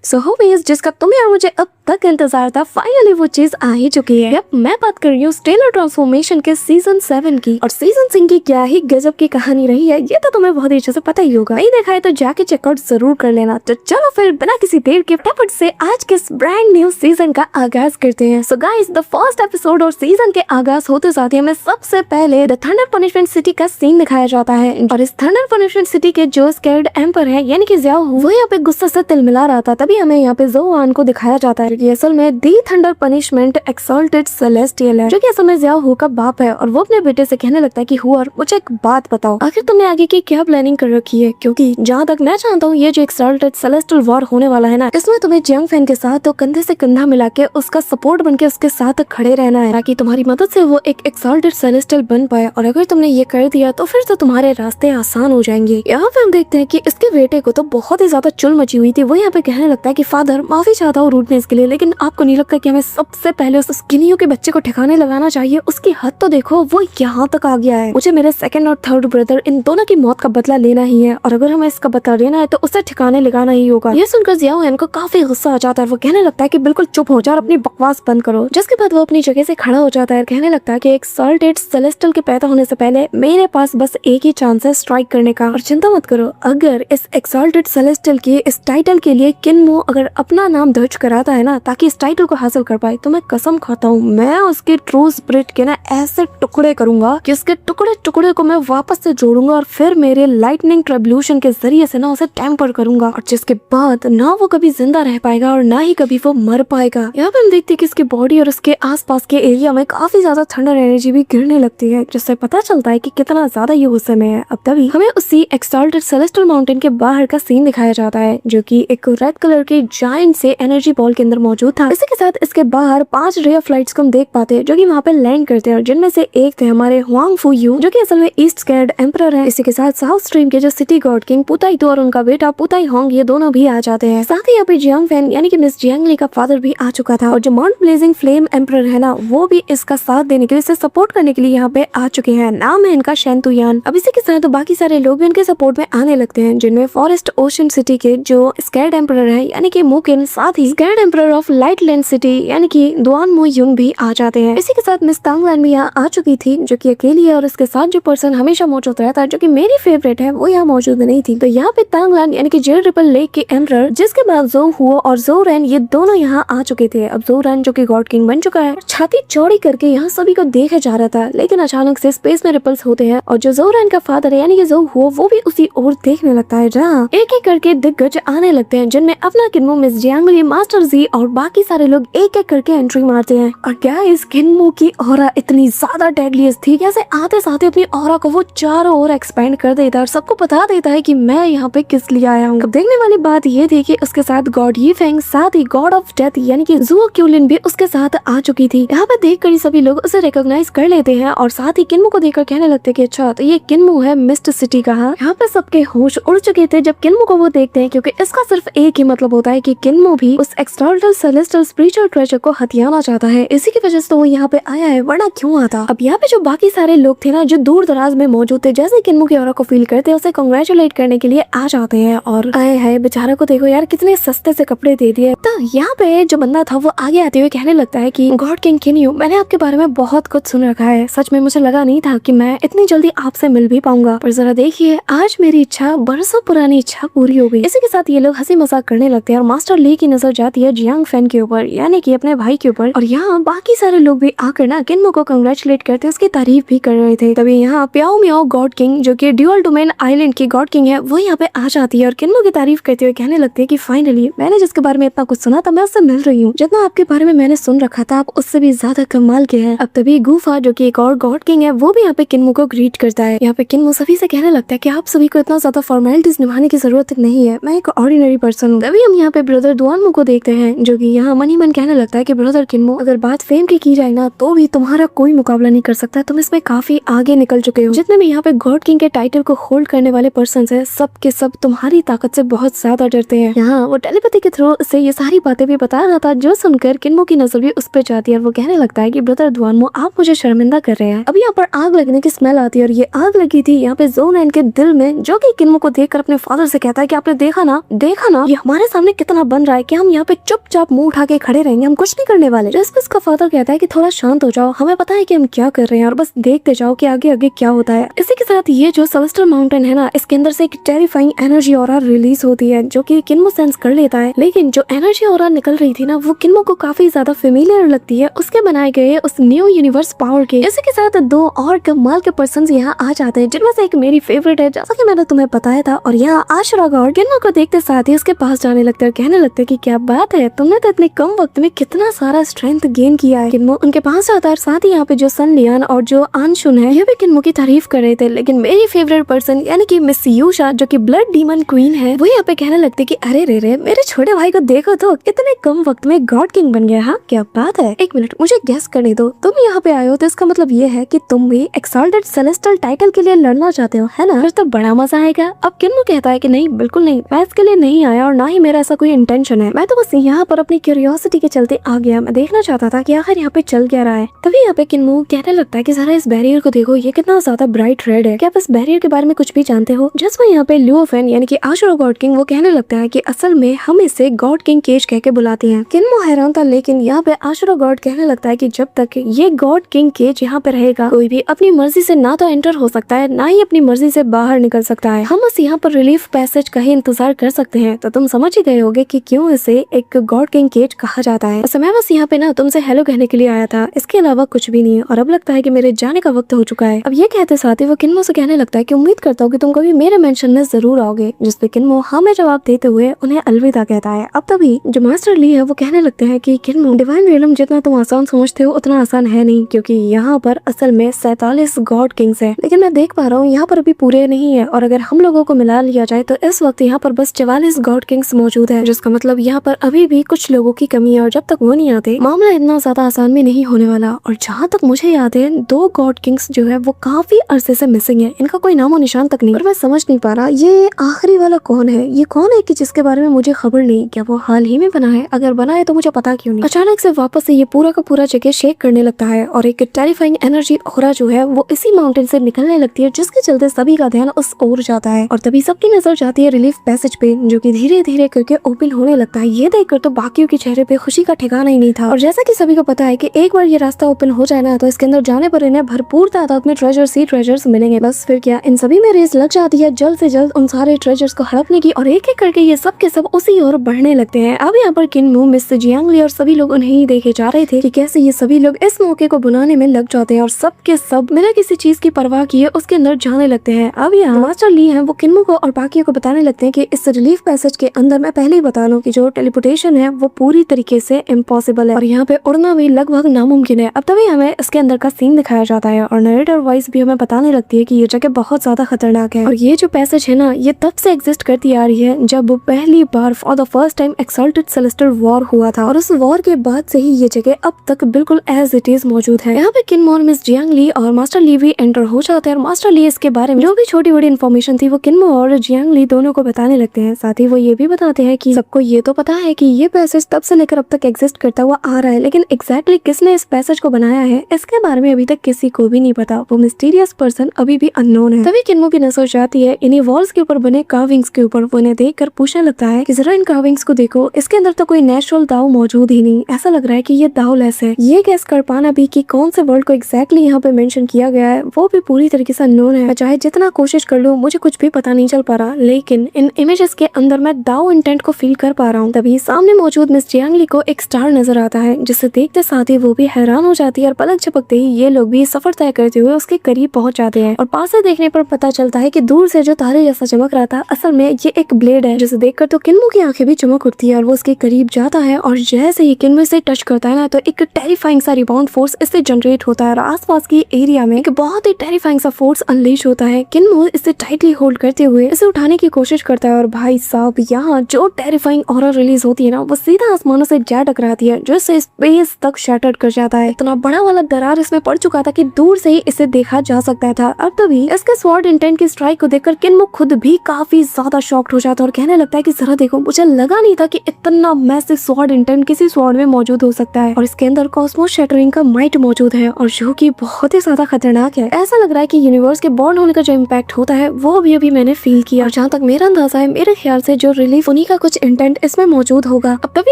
सो homies जिसका तुम्हें और मुझे अब तक इंतजार था, फाइनली वो चीज आ ही चुकी है। अब मैं बात कर रही हूँ स्टेलर ट्रांसफॉर्मेशन के सीजन 7 की। और सीजन 6 की क्या ही गजब की कहानी रही है, ये तो तुम्हें बहुत ही अच्छे से पता ही होगा। नहीं देखा है तो जाके चेकआउट जरूर कर लेना। तो चलो फिर बिना किसी देर के फटाफट से आज के ब्रांड न्यू सीजन का आगाज करते हैं। So guys, the first episode और सीजन के आगाज होते साथ ही हमें सबसे पहले द थंडर पनिशमेंट सिटी का सीन दिखाया जाता है। और इस थंडर पनिशमेंट सिटी के जो स्कैर्ड एम्पर है यानी कि ज़ियाओ, वो यहाँ पे गुस्से से तिलमिला रहा था। तभी हमें यहाँ पे ज़ोआन को दिखाया जाता है कि असल में दी थंडर पनिशमेंट एक्सॉल्टेड सेलेस्टियल है, जो कि असल में ज़ियाओ हू का बाप है। और वो अपने बेटे से कहने लगता है कि हुआ, मुझे एक बात बताओ, आखिर तुमने आगे की क्या प्लानिंग कर रखी है? क्योंकि जहाँ तक मैं जानता हूँ, ये जो एक्सॉल्टेड सेलेस्टियल वॉर होने वाला है ना, इसमें तुम्हें जियांग फैन के साथ तो कंधे से कंधा मिला के उसका सपोर्ट बन के उसके साथ खड़े रहना है, ताकि तुम्हारी मदद से वो एक एक्सॉल्टेड सेलेस्टियल बन पाए। और अगर तुमने ये कर दिया तो फिर तो तुम्हारे रास्ते आसान हो जाएंगे। यहाँ पे हम देखते हैं कि इसके बेटे को तो बहुत ही ज्यादा चुल मची हुई थी। वो यहाँ पे कहने लगता है कि फादर, माफी चाहता हूँ रूडनेस के लिए, लेकिन आपको नहीं लगता कि हमें सबसे पहले उस स्किनियो के बच्चे को ठिकाने लगाना चाहिए? उसकी हद तो देखो, वो यहाँ तक आ गया है। मुझे मेरे सेकंड और थर्ड ब्रदर इन दोनों की मौत का बदला लेना ही है, और अगर हमें इसका बदला लेना है तो उसे ठिकाने लगाना ही होगा। ये सुनकर ज़ियाओ इनको काफी गुस्सा आ जाता है। वो कहने लगता है कि बिल्कुल चुप हो जा और अपनी बकवास बंद करो। जिसके बाद वो अपनी जगह से खड़ा हो जाता है, कहने लगता है कि एक्सॉल्टेड सेलेस्टियल के पैदा होने से पहले मेरे पास बस एक ही चांस है स्ट्राइक करने का। और चिंता मत करो, अगर इस एक्सॉल्टेड सेलेस्टियल के इस टाइटल के लिए किन्मो अगर अपना नाम दर्ज कराता है ना, ताकि इस टाइटल को हासिल कर पाए, तो मैं कसम खाता हूँ मैं उसके ट्रू स्पिरिट के ना ऐसे टुकड़े करूंगा कि उसके टुकड़े टुकड़े को मैं वापस से जोड़ूंगा और फिर मेरे लाइटनिंग ट्रिब्यूशन के जरिए से ना उसे टेम्पर करूंगा। और जिसके बाद ना वो कभी जिंदा रह पाएगा और ना ही कभी वो मर पाएगा। यहाँ पे हम देखते हैं कि इसकी बॉडी और उसके आसपास के एरिया में काफी ज्यादा थंडर एनर्जी भी गिरने लगती है, जिससे पता चलता है कि कितना ज्यादा ये गुस्से में है। अब तभी हमें उसी एक्सॉल्टेड सेलेस्टियल माउंटेन के बाहर का सीन दिखाया जाता है, जो कि एक रेड कलर के जायंट से एनर्जी बॉल के अंदर मौजूद था। इसी के साथ इसके बाहर 5 रे ऑफ लाइट्स को हम देख पाते हैं, जो कि वहाँ पे लैंड करते हैं, और जिनमें से एक थे हमारे हुआंग फू यू, जो कि असल में ईस्ट स्कैर्ड एम्परर है। इसी के साथ साउथ स्ट्रीम के जो सिटी गॉड किंग पुताई तो और उनका बेटा पुताई होंग, ये दोनों भी आ जाते हैं। साथ ही यहाँ पे जियांग फैन यानी कि मिस जियांगली का फादर भी आ चुका था, और जो माउंट ब्लेजिंग फ्लेम एम्परर है ना, वो भी इसका साथ देने के लिए, इसे सपोर्ट करने के लिए यहाँ पे आ चुके हैं। नाम है इनका शेंतुयान। अब इसी के साथ तो बाकी सारे लोग भी इनके सपोर्ट में आने लगते हैं, जिनमें फॉरेस्ट ओशन सिटी के जो स्कैर्ड एम्परर है यानी कि मुकिन, साथ ही scared emperor of light land city यानी कि दुआन मो युंग भी आ जाते हैं। इसी के साथ मिस तांगलान भी यहाँ आ चुकी थी, जो कि अकेली है, और इसके साथ जो पर्सन हमेशा मौजूद रहता है, जो कि मेरी फेवरेट है, वो यहाँ मौजूद नहीं थी। तो यहाँ पे तांगलान यानी कि जेल रिपल लेक के एम्परर, जिसके बाद जो हुआ और जो रैन, ये दोनों यहाँ आ चुके थे। अब जो रैन जो कि गॉड किंग बन चुका है, छाती चौड़ी करके यहाँ सभी को देखा जा रहा था, लेकिन अचानक से स्पेस में रिपल्स होते हैं, और जो रैन का फादर है यानी कि जो हुआ, वो भी उसी ओर देखने लगता है, जहाँ एक एक करके दिग्गज आने लगते हैं, जिनमें अपना किन्मो, मिस जियांगली, मास्टर जी और बाकी सारे लोग एक एक करके एंट्री मारते हैं। और क्या इस किन्मो की ऑरा इतनी ज्यादा डेडलीस्ट थी, कैसे आते साथ अपनी ऑरा को वो चारों ओर एक्सपेंड कर देता है और सबको बता देता है कि मैं यहाँ पे किस लिए आया हूँ। देखने वाली बात ये थी कि उसके साथ गॉड यीफेंग, साथ ही गॉड ऑफ डेथ यानी कि जुओ क्यूलिन भी उसके साथ आ चुकी थी। यहाँ पे देखकर ही सभी लोग उसे रिकॉग्नाइज कर लेते हैं, और साथ ही किन्मो को देखकर कहने लगते हैं कि अच्छा, तो ये किन्मो है मिस्ट सिटी का। यहाँ पे सबके होश उड़ चुके थे जब किन्मो को वो देखते हैं, क्योंकि इसका सिर्फ एक ही मतलब होता है कि किन्मो भी उस एक्सटर्नल सेलेस्टियल स्पिरिचुअल ट्रेजर को हथियाना चाहता है। इसी की वजह से तो वो यहाँ पे आया है, वरना क्यों आता। अब यहाँ पे जो बाकी सारे लोग थे ना, जो दूर दराज में मौजूद थे, जैसे किन्मो की ऑरा को फील करते हैं, उसे कांग्रेचुलेट करने के लिए आ जाते हैं। और आए है बेचारा को देखो यार, कितने सस्ते से कपड़े दे दिए। तो यहाँ पे जो बंदा था वो आगे आते हुए कहने लगता है कि गॉड किंग किन्यू, मैंने आपके बारे में बहुत कुछ सुन रखा है। सच में मुझे लगा नहीं था कि मैं इतनी जल्दी आपसे मिल भी पाऊंगा, पर जरा देखिए, आज मेरी इच्छा, बरसों पुरानी इच्छा पूरी हो गई। इसी के साथ ये लोग हंसी मजाक करने लगते हैं, और मास्टर ली की नजर जाती है जियांग फैन के ऊपर यानी कि अपने भाई के ऊपर। और यहाँ बाकी सारे लोग भी आकर ना किन्मो को कंग्रेचुलेट करते, उसकी तारीफ भी कर रहे थे। तभी यहाँ प्याओ मियाओ गॉड किंग, जो कि ड्यूअल डोमेन आइलैंड की गॉड किंग है, वो यहाँ पे आ जाती है और किन्मो की तारीफ करते हुए कहने लगते हैं कि फाइनली मैंने जिसके बारे में इतना कुछ सुना था, मैं उससे मिल रही हूँ। जितना आपके बारे में मैंने सुन रखा था, आप उससे भी ज्यादा कमाल के हैं। अब तभी गुफा, जो कि एक और गॉड किंग है, वो भी यहाँ पे किन्मो को ग्रीट करता है। यहाँ पे किन्मो सभी से कहने लगता है कि आप सभी को इतना ज्यादा फॉर्मेलिटीज निभाने की जरूरत नहीं है, मैं एक ऑर्डिनरी पर्सन हूँ। तभी हम यहाँ पे ब्रदर दुआनमो को देखते हैं, जो कि यहाँ मन ही मन कहने लगता है कि ब्रदर किन्मो, अगर बात फेम की जाए ना तो भी तुम्हारा कोई मुकाबला नहीं कर सकता, तुम इसमें काफी आगे निकल चुके हो। जितने भी यहाँ पे गॉड किंग के टाइटल को होल्ड करने वाले पर्सन है, सब के सब तुम्हारी ताकत से बहुत ज्यादा डरते हैं। यहाँ वो टेलीपैथी के थ्रू से ये सारी बातें भी बता रहा था, जो सुनकर किन्मो की नजर भी उस पर जाती है और वो कहने लगता है कि ब्रदर दुआनमो, आप मुझे शर्मिंदा कर रहे हैं। अभी यहाँ पर आग लगने की स्मेल आती है और ये आग लगी थी यहाँ पे ज़ो9 के दिल में, जो कि किन्मो को देखकर अपने फादर से कहता है कि आपने देखा ना ये हमारे सामने कितना बन रहा है कि हम यहाँ पे चुपचाप मुंह उठा के खड़े रहेंगे, हम कुछ नहीं करने वाले। जस्टिस का फादर कहता है कि थोड़ा शांत हो जाओ, हमें पता है कि हम क्या कर रहे हैं और बस देखते जाओ कि आगे आगे क्या होता है। इसी के साथ ये जो सेलेस्टियल माउंटेन है ना, इसके अंदर से एक टेरिफाइंग एनर्जी ऑरा रिलीज होती है, जो कि किन्मो सेंस कर लेता है। लेकिन जो एनर्जी ऑरा निकल रही थी ना, वो किन्मो को काफी ज्यादा फेमिलियर लगती है उसके बनाए गए उस न्यू यूनिवर्स पावर के। इसी के साथ दो और कमाल के पर्सन यहाँ आ जाते हैं, जिनमें से एक मेरी फेवरेट है, जैसा कि मैंने तुम्हें बताया था। और यहाँ आशरा गॉड किन्मो को देखते साथ ही उसके पास जाने लगते हैं, कहने लगते हैं कि क्या बात है, तुमने तो इतने कम वक्त में कितना सारा स्ट्रेंथ गेन किया है। किन्मो उनके पास आता है, साथ ही यहाँ पे जो सन लियान और जो आंशुन है, ये भी किन्मो की तारीफ कर रहे थे। लेकिन मेरी फेवरेट पर्सन यानी कि मिस यूशा, जो कि ब्लड डीमन क्वीन है, वो यहाँ पे कहने लगती कि अरे रे मेरे छोटे भाई को देखो तो कितने कम वक्त में गॉड किंग बन गया। हाँ क्या बात है, एक मिनट मुझे गेस करने दो, तुम यहाँ पे आए हो तो इसका मतलब ये है कि तुम भी एक्सॉल्टेड सेलेस्टियल टाइटल के लिए लड़ना चाहते हो, है ना? फिर तो बड़ा मजा आएगा। अब किन्मो कहता है कि नहीं बिल्कुल नहीं, मैं इसके लिए नहीं आया और ना ही मेरा ऐसा कोई इंटेंशन है, मैं तो बस यहाँ पर अपनी क्यूरियोसिटी के चलते आ गया, मैं देखना चाहता था कि आखिर यहाँ पे चल क्या रहा है। तभी यहाँ पे किन्मो कहने लगता है कि जरा इस बैरियर को देखो, ये कितना ज्यादा ब्राइट रेड है, क्या आप इस बैरियर के बारे में कुछ भी जानते हो? जिसमें यहाँ पे ल्यूफेन यानी कि आशुरा गॉड किंग वो कहने लगता है कि असल में हम इसे गॉड किंग केज कह के बुलाते हैं। किन्मो हैरान था, लेकिन यहाँ पे आशुरा गॉड कहने लगता है कि जब तक ये गॉड किंग केज यहाँ पे रहेगा, कोई भी अपनी मर्जी से ना तो एंटर हो सकता है, ना ही अपनी मर्जी से बाहर निकल सकता है। हम बस यहाँ पर रिलीफ पैसेज का ही इंतजार कर सकते हैं। तो तुम समझ ही गए होगे कि क्यों इसे एक गॉड किंग केज कहा जाता है। तो मैं बस यहाँ पे ना तुमसे हेलो कहने के लिए आया था, इसके अलावा कुछ भी नहीं है। और अब लगता है कि मेरे जाने का वक्त हो चुका है। अब ये कहते साथ ही वो किन्मो से कहने लगता है कि उम्मीद करता हूँ कि तुम कभी मेरे मेंशन में जरूर आओगे, जिसपे किन्मो हाँ में जवाब देते हुए उन्हें अलविदा कहता है। अब तभी जो मास्टर ली है वो कहने लगते हैं कि किन्मो, डिवाइन रियलम जितना तुम आसान समझते हो उतना आसान है नहीं, क्योंकि यहाँ पर असल में 47 गॉड किंग्स है। लेकिन मैं देख पा रहा हूँ यहाँ पर अभी पूरे नहीं है, और अगर हम लोगों को मिला लिया जाए तो इस वक्त यहाँ पर बस 44 गॉड किंग्स मौजूद है, जिसका मतलब यहाँ पर अभी भी कुछ लोगों की कमी है। और जब तक वो नहीं आते, मामला इतना ज्यादा आसान भी नहीं होने वाला। और जहाँ तक मुझे याद है, 2 गॉड किंग्स जो है वो काफी अरसे से मिसिंग है, इनका कोई नामो निशान तक नहीं। और मैं समझ नहीं पा रहा ये आखिरी वाला कौन है, ये कौन है कि जिसके बारे में मुझे खबर नहीं। क्या वो हाल ही में बना है? अगर बना है तो मुझे पता क्यों नहीं। अचानक से वापस से ये पूरा का पूरा जगह शेक करने लगता है और एक टेरिफाइंग एनर्जी ऑरा जो है वो इसी माउंटेन से निकलने लगती है, जिसके चलते सभी का ध्यान उस ओर जाता है। और तभी सबकी नजर जाती है रिलीफ पैसेज पे, जो कि धीरे धीरे करके ओपन होने लगता है। ये देखकर तो बाकियों के चेहरे पे खुशी का ठिकाना ही नहीं था। और जैसा कि सभी को पता है कि एक बार ये रास्ता ओपन हो जाए ना, तो इसके अंदर जाने पर इन्हें भरपूर तादाद में ट्रेजर्स मिलेंगे। बस फिर क्या, इन सभी में रेस लग जाती है जल्द से जल्द उन सारे ट्रेजर्स को हड़पने की, और एक एक करके ये सब के सब उसी ओर बढ़ने लगते हैं। अब यहाँ पर किन्मो, मिस जियांगली और सभी लोग उन्हें ही देखे जा रहे थे कि कैसे ये सभी लोग इस मौके को बनाने में लग जाते हैं और सब के सब बिना किसी चीज की परवाह किए उसके अंदर जाने लगते हैं। अब यहाँ मास्टर ली है वो किन्मो को और बाकियों को बताने लगते हैं कि इस रिलीफ पैसेज के अंदर, मैं पहले ही बता दूं कि जो टेलीपोर्टेशन है वो पूरी तरीके से इम्पॉसिबल है और यहाँ पे उड़ना भी लगभग नामुमकिन है। अब तभी हमें इसके अंदर का सीन दिखाया जाता है और नरेटर वॉइस भी हमें बताने लगती है कि ये जगह बहुत ज्यादा खतरनाक है। और ये जो पैसेज है ना, ये तब से एग्जिस्ट करती आ रही है जब पहली बार for the first time exalted celestial war हुआ था, और उस वॉर के बाद से ही ये जगह अब तक बिल्कुल एज इट इज मौजूद है। यहाँ पे किन्मो और मिस जियांगली और मास्टर ली भी एंटर हो जाते हैं और मास्टर ली इसके बारे में जो भी छोटी बड़ी इन्फॉर्मेशन थी वो किन्मो और जियांगली दोनों को बताने लगते हैं। साथ ही वो ये भी बताते हैं कि सबको ये तो पता है कि ये पैसेज तब से लेकर अब तक एग्जिस्ट करता हुआ आ रहा है, लेकिन एग्जैक्टली किसने इस पैसेज को बनाया है इसके बारे में अभी तक किसी को भी नहीं पता। वो मिस्टीरियस पर्सन अभी भी अननोन है। तभी किन्मो की नजर जाती है इन्हीं वॉल्स के ऊपर बने कार्विंग्स के ऊपर। वो इन्हें देखकर पूछने लगता है कि जरा इन कार्विंग्स को देखो, इसके अंदर तो कोई नेचुरल दाव मौजूद ही नहीं, ऐसा लग रहा है कि ये दावलेस है। ये गैस कर पाना भी कि कौन से वर्ड को एग्जैक्टली यहाँ पे मेंशन किया गया है वो भी पूरी तरीके से अननोन है। मैं चाहे जितना कोशिश कर लूं मुझे कुछ भी पता नहीं चल पा रहा, लेकिन इन इमेजेस के अंदर मैं दाव इंटेंट को फील कर पा रहा हूँ। तभी सामने मौजूद मिस जियांगली को एक स्टार नजर आता है, जिसे देखते साथ ही वो भी हैरान हो जाती है और पलक झपकते ही ये लोग भी सफर तय करते हुए उसके करीब पहुंच जाते हैं। और पास से देखने पर पता चलता है कि दूर से जो तारे जैसा चमक रहा था असल में ये एक ब्लेड है, जिसे देखकर तो किन्मो की आंखें भी चमक उठती है और वो उसके करीब जाता है और जैसे ही किन्मो से टच करता है ना, तो एक टेरिफाइंग सा रिबाउंड फोर्स इससे जनरेट होता है और आसपास की एरिया में एक बहुत ही टेरिफाइंग सा फोर्स अनलीश होता है। किन्मो इसे टाइटली होल्ड करते हुए इसे उठाने की कोशिश करता है और भाई साहब यहाँ जो टेरिफाइंग ऑरा रिलीज होती है ना, वो सीधा आसमानों से जा टकराती है, जो इसे स्पेस तक शैटर कर जाता है। इतना बड़ा वाला दरार इसमें पड़ चुका था कि दूर से ही इसे देखा जा सकता था। अब तभी इसके स्वॉर्ड इंटेंट की स्ट्राइक को देखकर किन्मो खुद भी काफी ज्यादा शॉक्ड हो जाता है और कहने लगता है कि जरा देखो, मुझे लगा नहीं था कि इतना मैसिव स्वॉर्ड इंटेंट किसी स्वॉर्ड में मौजूद हो सकता है, और इसके अंदर कॉस्मोस शैटरिंग का माइट मौजूद है, और जो कि बहुत ही ज्यादा खतरनाक है। ऐसा लग रहा है कि यूनिवर्स के बॉर्न होने का जो इम्पैक्ट होता है वो भी अभी मैंने फील किया, और जहाँ तक मेरा अंदाजा है, मेरे ख्याल से जो रिलीफ उन्हीं का कुछ इंटेंट इसमें मौजूद होगा। अब तभी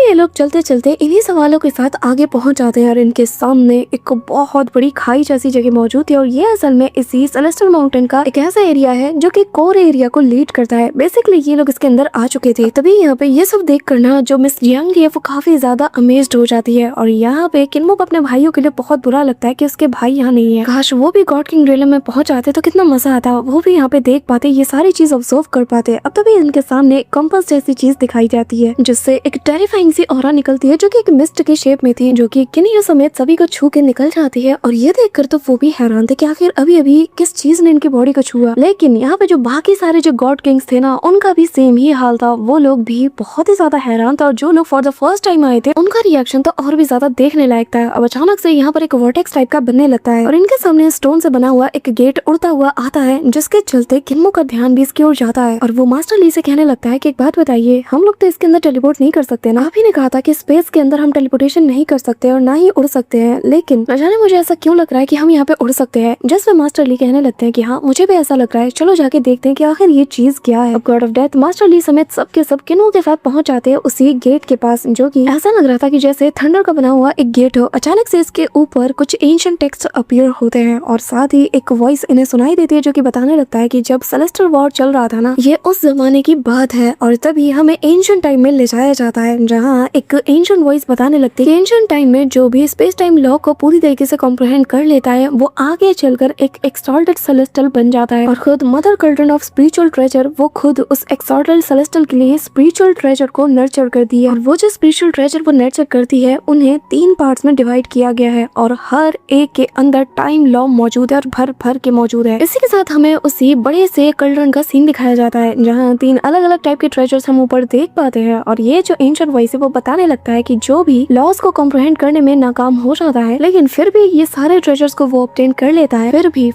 ये लोग चलते चलते इन्हीं सवालों के साथ आगे पहुंच जाते हैं, और इनके सामने एक बहुत बड़ी खाई जैसी जगह मौजूद है, और ये असल में इसी सेलेस्टियल माउंटेन का एक ऐसा एरिया है जो कि कोर एरिया को लीड करता है। बेसिकली ये लोग इसके अंदर आ चुके थे। तभी यहाँ पे ये सब देख कर ना जो मिस जियांग है वो काफी ज्यादा अमेज्ड हो जाती है, और यहाँ पे किन्मो को अपने भाइयों के लिए बहुत बुरा लगता है कि उसके भाई यहाँ नहीं है। काश वो भी गॉड किंग रियलम में पहुंच जाते तो कितना मजा आता, वो भी यहाँ पे देख पाते, ये सारी चीज ऑब्जर्व कर पाते। अब तभी इनके सामने कंपास जैसी चीज दिखाई जाती है, जिससे एक टेरिफाइंग सी ऑरा निकलती है, जो कि एक मिस्ट की शेप में थी, जो कि किन्नियो समेत सभी को छू के निकल जाती है। और ये देखकर तो वो भी हैरान थे कि आखिर अभी अभी किस चीज ने इनकी बॉडी को छुआ। लेकिन यहाँ पे जो बाकी सारे जो गॉड किंग्स थे ना, उनका भी सेम ही हाल था। वो लोग भी बहुत ही ज्यादा हैरान था, और जो लोग फॉर द फर्स्ट टाइम आए थे उनका रिएक्शन तो और भी ज्यादा देखने लायक था। अब अचानक से यहाँ पर एक वर्टेक्स टाइप का बनने लगता है, और इनके सामने स्टोन से बना हुआ एक गेट उड़ता हुआ आता है, जिसके चलते किन्मो का ध्यान भी इसकी ओर जाता है, और वो मास्टर ली से कहने लगता है कि एक बात बताइए, हम लोग तो इसके अंदर टेलीपोर्ट नहीं कर सकते ना? आप ही ने कहा था कि स्पेस के अंदर हम टेलीपोर्टेशन नहीं कर सकते और ना ही उड़ सकते हैं, लेकिन न जाने मुझे ऐसा क्यों लग रहा है कि हम यहाँ पे उड़ सकते हैं। जिसमें मास्टर ली कहने लगते हैं कि हाँ, मुझे भी ऐसा लग रहा है, चलो जाके देखते हैं कि आखिर ये चीज क्या है। अब गॉड ऑफ डेथ मास्टर ली समेत सब के सब किन्मो के साथ पहुंच जाते हैं उसी गेट के पास, जो कि ऐसा लग रहा था कि जैसे थंडर का बना हुआ एक गेट हो। अचानक से इसके ऊपर कुछ एंशिएंट टेक्स्ट अपीयर होते हैं, और साथ ही एक वॉइस इन्हें सुनाई देती है, जो कि बताने लगता है कि जब सेलेस्टियल वॉर चल रहा था ना, ये उस जमाने की बात है, और तभी हमें एंशिएंट टाइम में ले जाया जाता है, जहाँ एक एंशिएंट वॉइस बताने लगती है कि एंशिएंट टाइम में जो भी स्पेस टाइम लॉ को पूरी तरीके से कॉम्प्रिहेंड कर लेता है, वो आगे चलकर एक एक्सॉल्टेड सेलेस्टियल बन जाता है, और खुद मदर कल्ड्रन ऑफ स्पिरिचुअल ट्रेजर वो खुद उस एक्सॉल्टेड सेलेस्टियल के लिए स्पिरिचुअल ट्रेजर को नर्चर करती है, और वो जो स्पिरिचुअल ट्रेजर वो नर्चर करती है उन्हें 3 पार्ट्स में डिवाइड किया गया है, और हर एक के अंदर टाइम लॉ मौजूद है और भर भर के मौजूद है। इसी के साथ हमें उसी बड़े से कल्ड्रन का सीन दिखाया जाता है, जहाँ 3 अलग अलग टाइप के ट्रेजर्स हम ऊपर देख पाते हैं, और ये जो एंशिएंट वॉइस है वो बताने लगता है कि जो भी लॉस को कॉम्प्रिहेंड करने में नाकाम हो जाता है, लेकिन फिर भी ये सारे ट्रेजर्स को वो ऑब्टेन कर लेता है,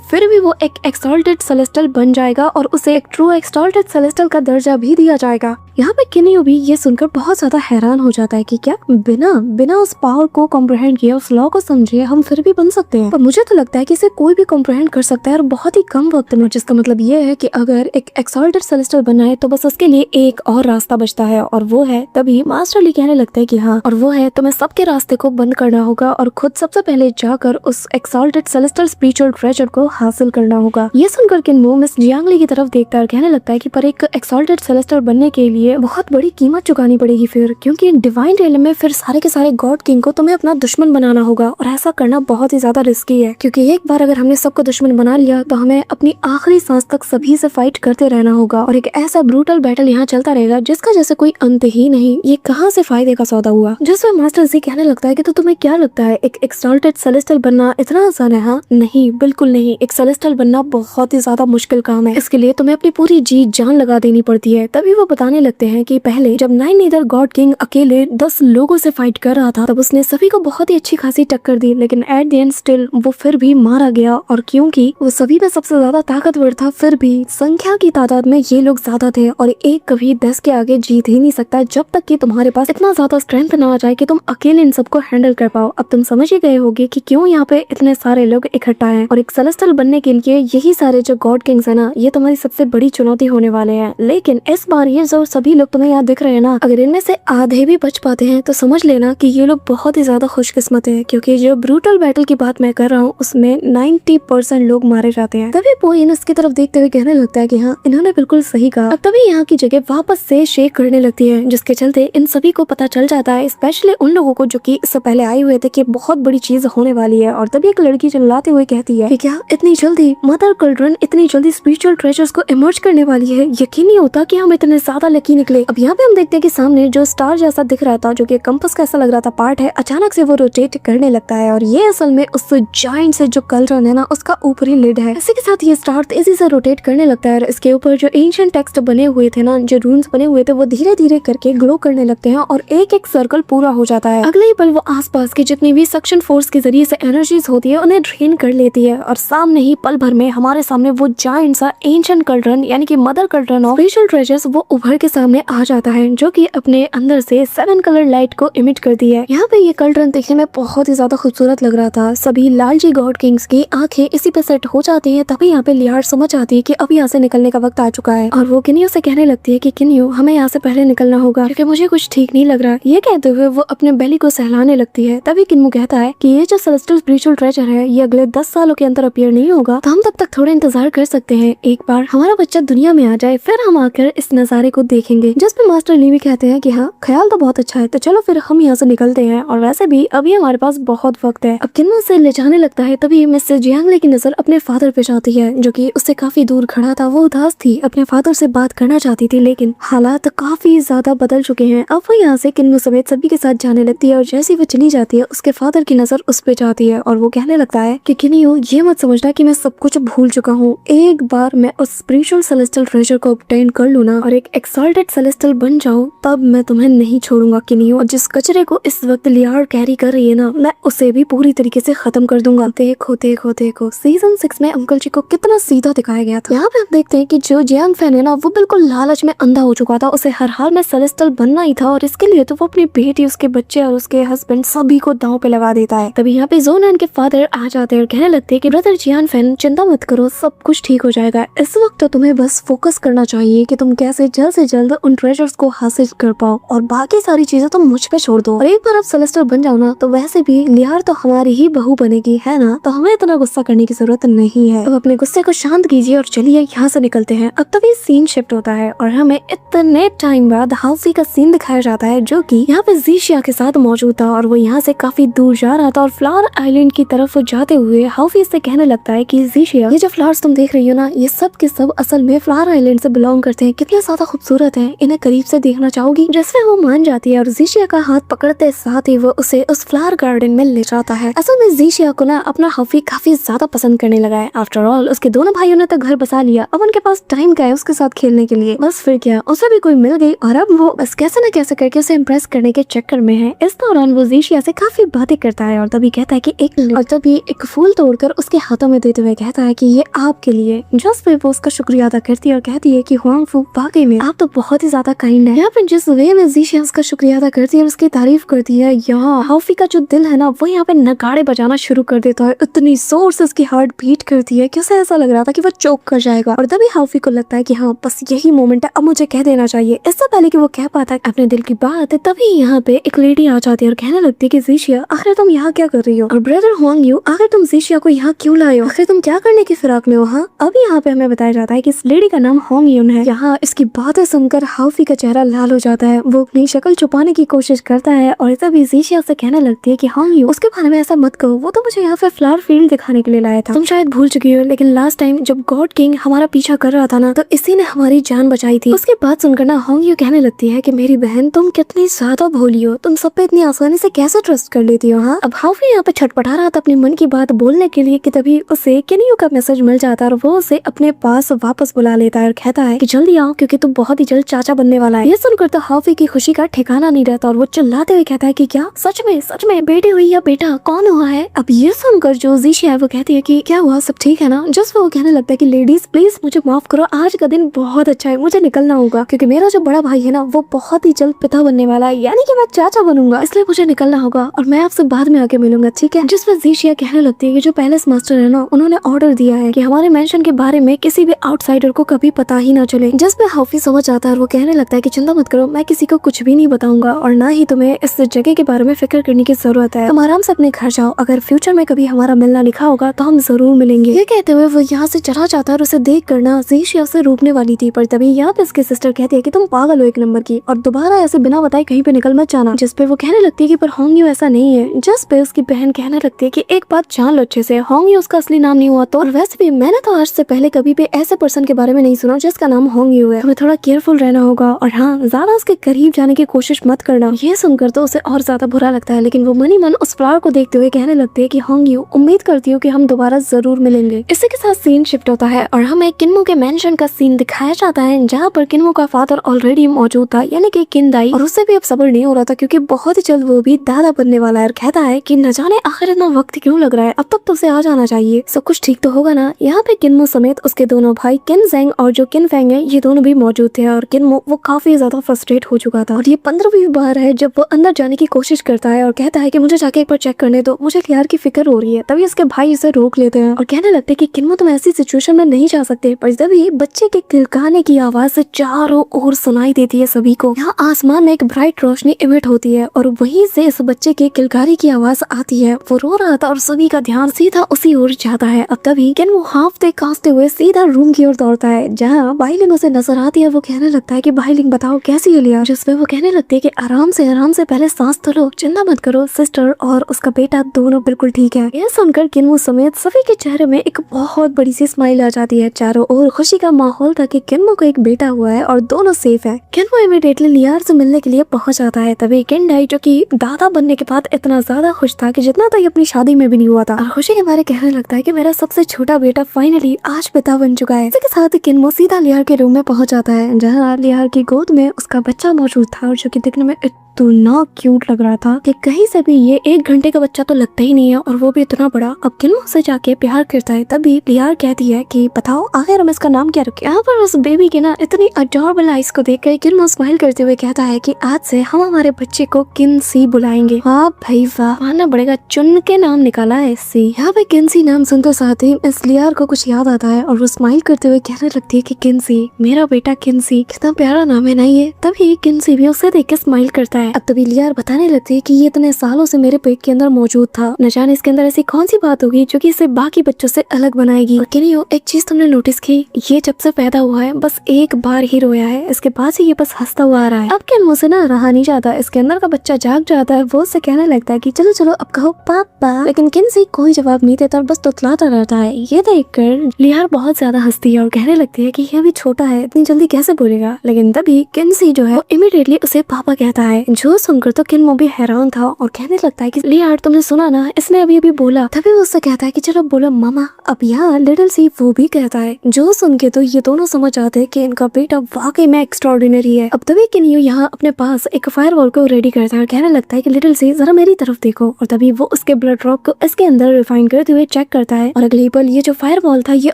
फिर भी वो एक एक्सॉल्टेड सेलेस्टियल बन जाएगा, और उसे एक ट्रू एक्सॉल्टेड सेलेस्टियल का दर्जा भी दिया जाएगा। यहाँ पे किन्नियो भी ये सुनकर बहुत ज्यादा हैरान हो जाता है कि क्या बिना उस पावर को कॉम्प्रिहेंड किए, उस लॉ को समझे, हम फिर भी बन सकते हैं। पर मुझे तो लगता है कि इसे कोई भी कॉम्प्रिहेंड कर सकता है, और बहुत ही कम वक्त में, जिसका मतलब ये है कि अगर एक एक्सॉल्टेड सेलेस्टियल बनना है तो बस उसके लिए एक और रास्ता बचता है, और वो है, तभी मास्टर ली कहने लगता है कि हाँ, और वो है तुम्हें सबके रास्ते को बंद करना होगा, और खुद सबसे पहले जाकर उस एक्सॉल्टेड सेलेस्टियल स्पिरिचुअल ट्रेजर को हासिल करना होगा। ये सुनकर किन्मो मिस जियांग ली की तरफ देखता है और कहने लगता है कि पर एक एक्सॉल्टेड सेलेस्टियल बनने के लिए बहुत बड़ी कीमत चुकानी पड़ेगी फिर, क्योंकि डिवाइन रियलम में फिर सारे के सारे गॉड किंग को तुम्हें अपना दुश्मन बनाना होगा, और ऐसा करना बहुत ही ज्यादा रिस्की है, क्योंकि एक बार अगर हमने सबको दुश्मन बना लिया तो हमें अपनी आखिरी सांस तक सभी से फाइट करते रहना होगा, और एक ऐसा ब्रूटल बैटल यहाँ चलता रहेगा जिसका जैसे कोई अंत ही नहीं। ये कहाँ से फायदे का सौदा हुआ। जिसमें मास्टर जी कहने लगता है कि तो तुम्हें क्या लगता है एक एक्सॉल्टेड सेलेस्टियल बनना इतना आसान है? हाँ, नहीं, बिल्कुल नहीं। एक सेलेस्टियल बनना बहुत ही ज्यादा मुश्किल काम है, इसके लिए तुम्हें अपनी पूरी जी जान लगा देनी पड़ती है। तभी वो बताने लगते हैं कि पहले जब नाइन नीदर गॉड किंग अकेले 10 लोगों से फाइट कर रहा था, तब उसने सभी को बहुत ही अच्छी खासी टक्कर दी, लेकिन एट द एंड स्टिल वो फिर भी मारा गया, और क्योंकि वो सभी में सबसे ज्यादा ताकतवर था, फिर भी संख्या की तादाद में ये लोग ज्यादा थे, और एक कभी 10 के आगे जीत ही नहीं सकता जब तक कि तुम्हारे पास इतना ज्यादा स्ट्रेंथ ना आ जाए कि तुम अकेले इन सबको हैंडल कर पाओ। अब तुम समझ ही गए होगे कि क्यों यहाँ पे इतने सारे लोग इकट्ठा हैं, और एक सेलेस्टियल बनने के लिए यही सारे जो गॉड किंग्स है ना, ये तुम्हारी सबसे बड़ी चुनौती होने वाले हैं। लेकिन इस बार ये जो सभी लोग तुम्हें यहाँ दिख रहे हैं ना, अगर इनमें से आधे भी बच पाते हैं तो समझ लेना कि ये लोग बहुत ही ज्यादा खुशकिस्मत है, क्योंकि जो ब्रूटल बैटल की बात मैं कर रहा हूँ उसमें 90% लोग मारे जाते हैं। तभी पोइन उसकी तरफ देखते हुए कहने लगता है कि हाँ, इन्होंने बिल्कुल सही कहा। अब तभी यहाँ की जगह वापस से शेक करने लगती है, जिसके चलते इन सभी को पता चल जाता है, स्पेशली उन लोगों को जो कि इससे पहले आए हुए थे, कि बहुत बड़ी चीज होने वाली है। और तभी एक लड़की चिल्लाते हुए कहती है कि क्या इतनी जल्दी मदर कल्ड्रन इतनी जल्दी स्पिरिचुअल ट्रेजर्स को इमर्ज करने वाली है? यकीन नहीं होता कि हम इतने ज्यादा लकी ही निकले। अब यहाँ पे हम देखते हैं कि सामने जो स्टार जैसा दिख रहा था, जो कि कंपास का ऐसा लग रहा था पार्ट है, अचानक से वो रोटेट करने लगता है और ये असल में उस जायंट से जो कल्ड्रन है ना उसका ऊपरी लिड है। इसी के साथ ये स्टार तेजी से रोटेट करने लगता है और इसके ऊपर जो एंशिएंट टेक्स्ट बने हुए थे ना, जो रून्स बने हुए थे, वो धीरे धीरे करके ग्लो करने लगते हैं और एक एक सर्कल पूरा हो जाता है। अगले ही पल वो आसपास की जितनी भी सक्शन फोर्स के जरिए से एनर्जीज होती है उन्हें ड्रेन कर लेती है और सामने ही पल भर में हमारे सामने वो जायंट सा एंशिएंट कल्ड्रन यानी कि मदर कल्ड्रन ऑफ स्पेशल ट्रेजर्स वो उभर के सामने आ जाता है, जो कि अपने अंदर से 7 कलर लाइट को इमिट करती है। यहाँ पे ये कल्ड्रन देखने में बहुत ही ज्यादा खूबसूरत लग रहा था। सभी लालची गॉड किंग्स की आंखें इसी पे सेट हो जाती है। तभी यहाँ पे लियार समझ आती है कि अब यहाँ से निकलने का वक्त आ चुका है और वो किन्यू से कहने लगती है कि किन्यू हमें यहाँ से पहले निकलना होगा क्योंकि मुझे कुछ ठीक नहीं लग रहा। ये कहते हुए वो अपने बेली को सहलाने लगती है। तभी किन्यू कहता है कि ये जो सेलेस्टियल स्पिरिचुअल ट्रेजर है ये अगले 10 सालों के अंदर अपीयर नहीं होगा, तो हम तब तक थोड़ा इंतजार कर सकते हैं। एक बार हमारा बच्चा दुनिया में आ जाए फिर हम आकर इस नजारे को देखेंगे। जिस पे मास्टर ली भी कहते हैं कि हाँ ख्याल तो बहुत अच्छा है, तो चलो फिर हम यहाँ से निकलते हैं और वैसे भी अभी हमारे पास बहुत वक्त है। अब किन्नू से ले जाने लगता है तभी मिस्टर जियांगले की नजर अपने फादर पे जाती है, जो कि उससे काफी दूर खड़ा था। वो उदास थी, अपने फादर से बात करना चाहती थी, लेकिन हालात काफी ज्यादा बदल चुके हैं। अब वो यहाँ से किन्नू समेत सभी के साथ जाने लगती है और जैसी वो चली जाती है उसके फादर की नजर उस पे जाती है और वो कहने लगता है कि किन्नू ये मत समझना कि मैं सब कुछ भूल चुका हूँ। एक बार मैं उस स्पिरिचुअल सेलेस्टियल ट्रेजर को ऑब्टेन कर लूँ ना और एक एक्सॉल्टेड सेलेस्टियल बन जाऊँ, तब मैं तुम्हें नहीं छोड़ूंगा किन्नू। और जिस कचरे को इस वक्त लियार कैरी कर रही है ना, मैं उसे भी पूरी तरीके से खत्म कर दूंगा। देखो देखो देखो, सीजन 6 में अंकल जी को कितना सीधा दिखाया गया था। यहाँ पे हम देखते हैं कि जो जियांग फैन है ना वो बिल्कुल लालच में अंधा हो चुका था। उसे हर हाल में सेलेस्टियल बनना ही था और इसके लिए तो वो अपनी बेटी, उसके बच्चे और उसके हस्बैंड सभी को दांव पे लगा देता है। तभी यहाँ पे जोनान के फादर आ जाते हैं और कहने लगते हैं कि ब्रदर जियान फैन चिंता मत करो, सब कुछ ठीक हो जाएगा। इस वक्त तो तुम्हें बस फोकस करना चाहिए कि तुम कैसे जल्द से जल्द उन ट्रेजर्स को हासिल कर पाओ और बाकी सारी चीजें तुम मुझ पे छोड़ दो। और एक बार आप सेलेस्टियल बन जाओ ना तो वैसे भी लियार तो हमारी ही बहू बनेगी, है ना, तो हमें इतना गुस्सा करने की जरूरत नहीं है। अब अपने गुस्से को शांत कीजिए और चलिए यहाँ से निकलते हैं। अब तभी सीन शिफ्ट होता है और हमें इतने टाइम बाद हाउफी का सीन दिखाया जाता है, जो कि यहाँ पे ज़ीशिया के साथ मौजूद था और वो यहाँ से काफी दूर जा रहा था और फ्लावर आइलैंड की तरफ जाते हुए हाउफी से कहने लगता है कि ज़ीशिया ये जो फ्लावर्स तुम देख रही हो ना, ये सब के सब असल में फ्लावर आइलैंड से बिलोंग करते हैं। कितने ज्यादा खूबसूरत है, इन्हें करीब से देखना चाहोगी? जिसमें वो मान जाती है और ज़ीशिया का हाथ पकड़ते साथ ही वो उसे उस फ्लावर गार्डन में ले जाता है। असल में ज़ीशिया को ना अपना हाउफी काफी ज्यादा पसंद करने लगा है। आफ्टर ऑल उसके दोनों भाइयों ने तो घर बसा लिया, अब उनके पास टाइम का है उसके साथ खेलने के लिए। बस फिर क्या, उसे भी कोई मिल गई और अब वो बस कैसे न कैसे करके उसे इम्प्रेस करने के चक्कर में है। इस दौरान वो ज़ीशिया से काफी बातें करता है और तभी कहता है कि एक फूल तोड़कर उसके हाथों में देते हुए कहता है कि ये आपके लिए। जस्ट फिर वो उसका शुक्रिया अदा करती है और कहती है कि हुआंगफू वाकई में आप तो बहुत ही ज्यादा काइंड है। यहाँ पर जिस वे में ज़ीशिया उसका शुक्रिया अदा करती है और उसकी तारीफ करती है, यहाँ हाउफी का जो दिल है ना वो यहाँ पे नगाड़े बजाना शुरू कर देता है। इतनी जोर से उसकी हार्ट बीट करती है कि उसे ऐसा लग रहा था कि वो चोक कर जाएगा। और तभी हाउफी को लगता है कि हाँ बस यही मोमेंट है, अब मुझे कह देना चाहिए। इससे पहले कि वो कह पाता है अपने दिल की बात, तभी यहाँ पे एक लेडी आ जाती है और कहने लगती है कि ज़ीशिया आखिर तुम यहाँ क्या कर रही हो? और ब्रदर हुआंग यू आखिर तुम ज़ीशिया को यहाँ क्यों लाए हो? आखिर तुम क्या करने की फिराक में हो? हाँ, अभी यहाँ पे हमें बताया जाता है कि इस लेडी का नाम होंग यून है। यहाँ इसकी बातें सुनकर हाउफी का चेहरा लाल हो जाता है। वो अपनी शक्ल छुपाने की कोशिश करता है और तभी ज़ीशिया से कहने लगती है कि होंग यू उसके बारे में ऐसा मत कहो, वो तो मुझे यहाँ पे फ्लावर फील्ड दिखाने के लिए लाया था। तुम शायद भूल चुकी हो, लेकिन लास्ट टाइम जब गॉड किंग हमारा पीछा कर रहा था ना, तो इसी ने हमारी जान बचाई थी। उसके बाद सुनकर ना होंग यू कहने लगती है कि मेरी बहन तुम कितनी ज्यादा भोली हो, तुम सब पे इतनी आसानी से कैसे ट्रस्ट कर लेती हो? हाँ, अब हाउफी यहाँ पे छटपटा रहा था अपने मन की बात बोलने के लिए कि तभी उसे किन्यू का मैसेज मिल जाता है और वो उसे अपने पास वापस बुला लेता है और कहता है कि जल्दी आओ क्योंकि तुम बहुत ही जल्द चाचा बनने वाला है। ये सुनकर तो हाउफी की खुशी का ठिकाना नहीं रहता और वो चिल्लाते हुए कहता है कि क्या सच में बेटी हुई या बेटा कौन हुआ है? अब ये सुनकर जो ज़ीशिया है वो कहती है कि क्या हुआ, सब ठीक है ना? जस्ट वो कहने लगता है कि लेडीज प्लीज मुझे माफ करो, आज का दिन बहुत अच्छा है, मुझे निकलना होगा क्योंकि मेरा जो बड़ा भाई है ना वो बहुत ही जल्द पिता बनने वाला है, यानी कि मैं चाचा बनूंगा, इसलिए मुझे निकलना होगा और मैं आपसे बाद में आके मिलूंगा, ठीक है? जिसमें ज़ीशिया कहने लगती है कि जो पैलेस मास्टर है ना उन्होंने ऑर्डर दिया है कि हमारे मेंशन के बारे में किसी भी आउटसाइडर को कभी पता ही ना चले। जिसमें हाउफी समझ आता है और वो कहने लगता है कि चिंता मत करो, मैं किसी को कुछ भी नहीं बताऊंगा और ना ही तुम्हें इस जगह के बारे में फिक्र करने की जरूरत है, तुम आराम से अपने घर जाओ, अगर फ्यूचर में कभी हमारा मिलना लिखा होगा तो हम जरूर मिलेंगे। ये कहते हुए वो यहाँ से चला जाता है और उसे देख कर ना ज़ीशिया उसे रोकने वाली थी, पर तभी यहाँ पे इसकी सिस्टर कहती है कि तुम पागल हो एक नंबर की और दोबारा ऐसे बिना बताए कहीं पे निकल मत जाना। जिसपे वो कहने लगती है कि पर होंग यू ऐसा नहीं है। जिस पे उसकी बहन कहने लगती है कि एक बात जान लो अच्छे से, होंग यू उसका असली नाम नहीं हुआ तो, और वैसे भी मैंने तो आज से पहले कभी भी ऐसे पर्सन के बारे में नहीं सुना जिसका नाम होंग यू है, तुम्हें थोड़ा केयरफुल केयरफुल रहना होगा और हाँ, ज्यादा उसके करीब जाने की कोशिश मत करना। ये सुनकर तो उसे और ज्यादा बुरा लगता है, लेकिन वो मनी मन उस फ्लावर को देखते हुए कहने लगती है कि होंगी, उम्मीद करती हूँ कि हम दोबारा जरूर मिलेंगे। इसी के साथ सीन शिफ्ट होता है और हमें किन्मो के मेंशन का सीन दिखाया जाता है, जहाँ पर किन्मो का फादर ऑलरेडी मौजूद था, यानी कि किंदाई, और उससे भी अब सब्र नहीं हो रहा था क्योंकि बहुत ही जल्द वो भी दादा बनने वाला है। और कहता है कि न जाने आखिर इतना वक्त क्यों लग रहा है, अब तक तो उसे आ जाना चाहिए, सब कुछ ठीक तो होगा ना। यहाँ पे किन्मो समेत उसके दोनों भाई किन जेंग और जो किन फेंग है, ये दोनों भी मौजूद थे और किन्मो वो काफी ज्यादा फ्रस्ट्रेट हो चुका था। और ये 15वीं बार है जब वो अंदर जाने की कोशिश करता है और कहता है कि मुझे जाके एक बार चेक करने दो, मुझे लियार की फिक्र हो रही है। तभी उसके भाई इसे रोक लेते हैं और कहने लगते हैं कि किन्मो तुम ऐसी सिचुएशन में नहीं जा सकते। पर तभी बच्चे के किलकाने की आवाज से चारों ओर सुनाई देती है सभी को। यहाँ आसमान में एक ब्राइट रोशनी इमिट होती है और वहीं से इस बच्चे के किलकारी की आवाज आती है। वो रो रहा था और सभी का ध्यान सीधा उसी ओर जाता है। अब तभी किन्मो हाफते कांपते हुए सीधा रूम की ओर दौड़ता है, जहाँ बाइलिंग उसे नजर आती है। वो कहने लगता है कि बाइलिंग बताओ कैसी है लिया, जिसपे वो कहने लगती है कि आराम से पहले सांस तो लो, चिंता मत करो, सिस्टर और उसका बेटा दोनों बिल्कुल ठीक है। यह सुनकर किन्मो समेत सभी के चेहरे में एक बहुत बड़ी सी स्माइल आ जाती है। चारों ओर खुशी का माहौल था कि किन्मो को एक बेटा हुआ है और दोनों सेफ है। किन्मो इमीडिएटली लियार से मिलने के लिए पहुंच जाता है। तभी किंडाई, जो कि दादा बनने के बाद इतना ज्यादा खुश था कि जितना तो ये अपनी शादी में भी नहीं हुआ था, और खुशी के बारे कहने लगता है कि मेरा सबसे छोटा बेटा फाइनली आज पिता बन चुका है। इसके साथ किन्मो सीधा लियार के रूम में पहुंच जाता है, जहाँ लियार की गोद में उसका बच्चा मौजूद था और जो कि दिखने में इतना क्यूट लग रहा था कि कहीं से भी ये 1 घंटे का बच्चा तो लगता ही नहीं है, और वो भी इतना बड़ा। अब किन्मो से जाके प्यार करता है। तभी लियार कहती है कि बताओ आखिर हम इसका नाम क्या रखें। यहाँ पर उस बेबी के ना इतनी अडोरेबल आइज को देखकर किन्मो स्माइल करते हुए कहता है कि आज से हम हमारे बच्चे को किनसी बुलाएंगे। हाँ भाई वाह, मानना पड़ेगा, चुन के नाम निकाला है सी। यहाँ पे किनसी नाम सुनते साथ ही इस लियार को कुछ याद आता है और वो स्माइल करते हुए कहने लगती है कि किनसी, मेरा बेटा किनसी, कितना प्यारा नाम है ना ये। तभी किनसी भी उसे देख के स्माइल करता है। अब तभी लियार बताने लगती है कि ये इतने सालों से मेरे पेट के अंदर मौजूद था, न जाने इसके अंदर ऐसी कौन सी बात होगी जो कि इसे बाकी बच्चों से अलग बनाएगी। और किनियो, एक चीज तुमने नोटिस की, ये जब से पैदा हुआ है बस एक बार ही रोया है, इसके बाद से ये बस हंसता हुआ आ रहा है। अब किन्मो से ना रहा नहीं जाता, इसके अंदर का बच्चा जाग जाता है। वो उससे कहने लगता है कि चलो चलो अब कहो पापा, लेकिन किनसी कोई जवाब नहीं देता और बस तुतलाता रहता है। ये देखकर लियार बहुत ज्यादा हंसती है और कहने लगती है कि ये भी छोटा है, इतनी जल्दी कैसे बोलेगा। लेकिन तभी किनसी जो है इमीडिएटली उसे पापा कहता है, जो सुनकर तो किन्मो भी हैरान था और कहने लगता है कि लियार तुमने सुना ना, इसने अभी अभी बोला। तभी वो उससे कहता है कि चलो बोलो मामा। अब यहाँ लिटिल सी वो भी कहता है, जो सुन के तो ये दोनों समझ जाते हैं कि इनका बेटा वाकई में एक्स्ट्राऑर्डिनरी है। अब तभी किनियो यहाँ अपने पास एक फायरवॉल को रेडी करता है और कहने लगता है कि लिटिल सी जरा मेरी तरफ देखो। और तभी वो उसके ब्लड ड्रॉप को इसके अंदर रिफाइन करते हुए चेक करता है और अगले पल ये जो फायरवॉल था ये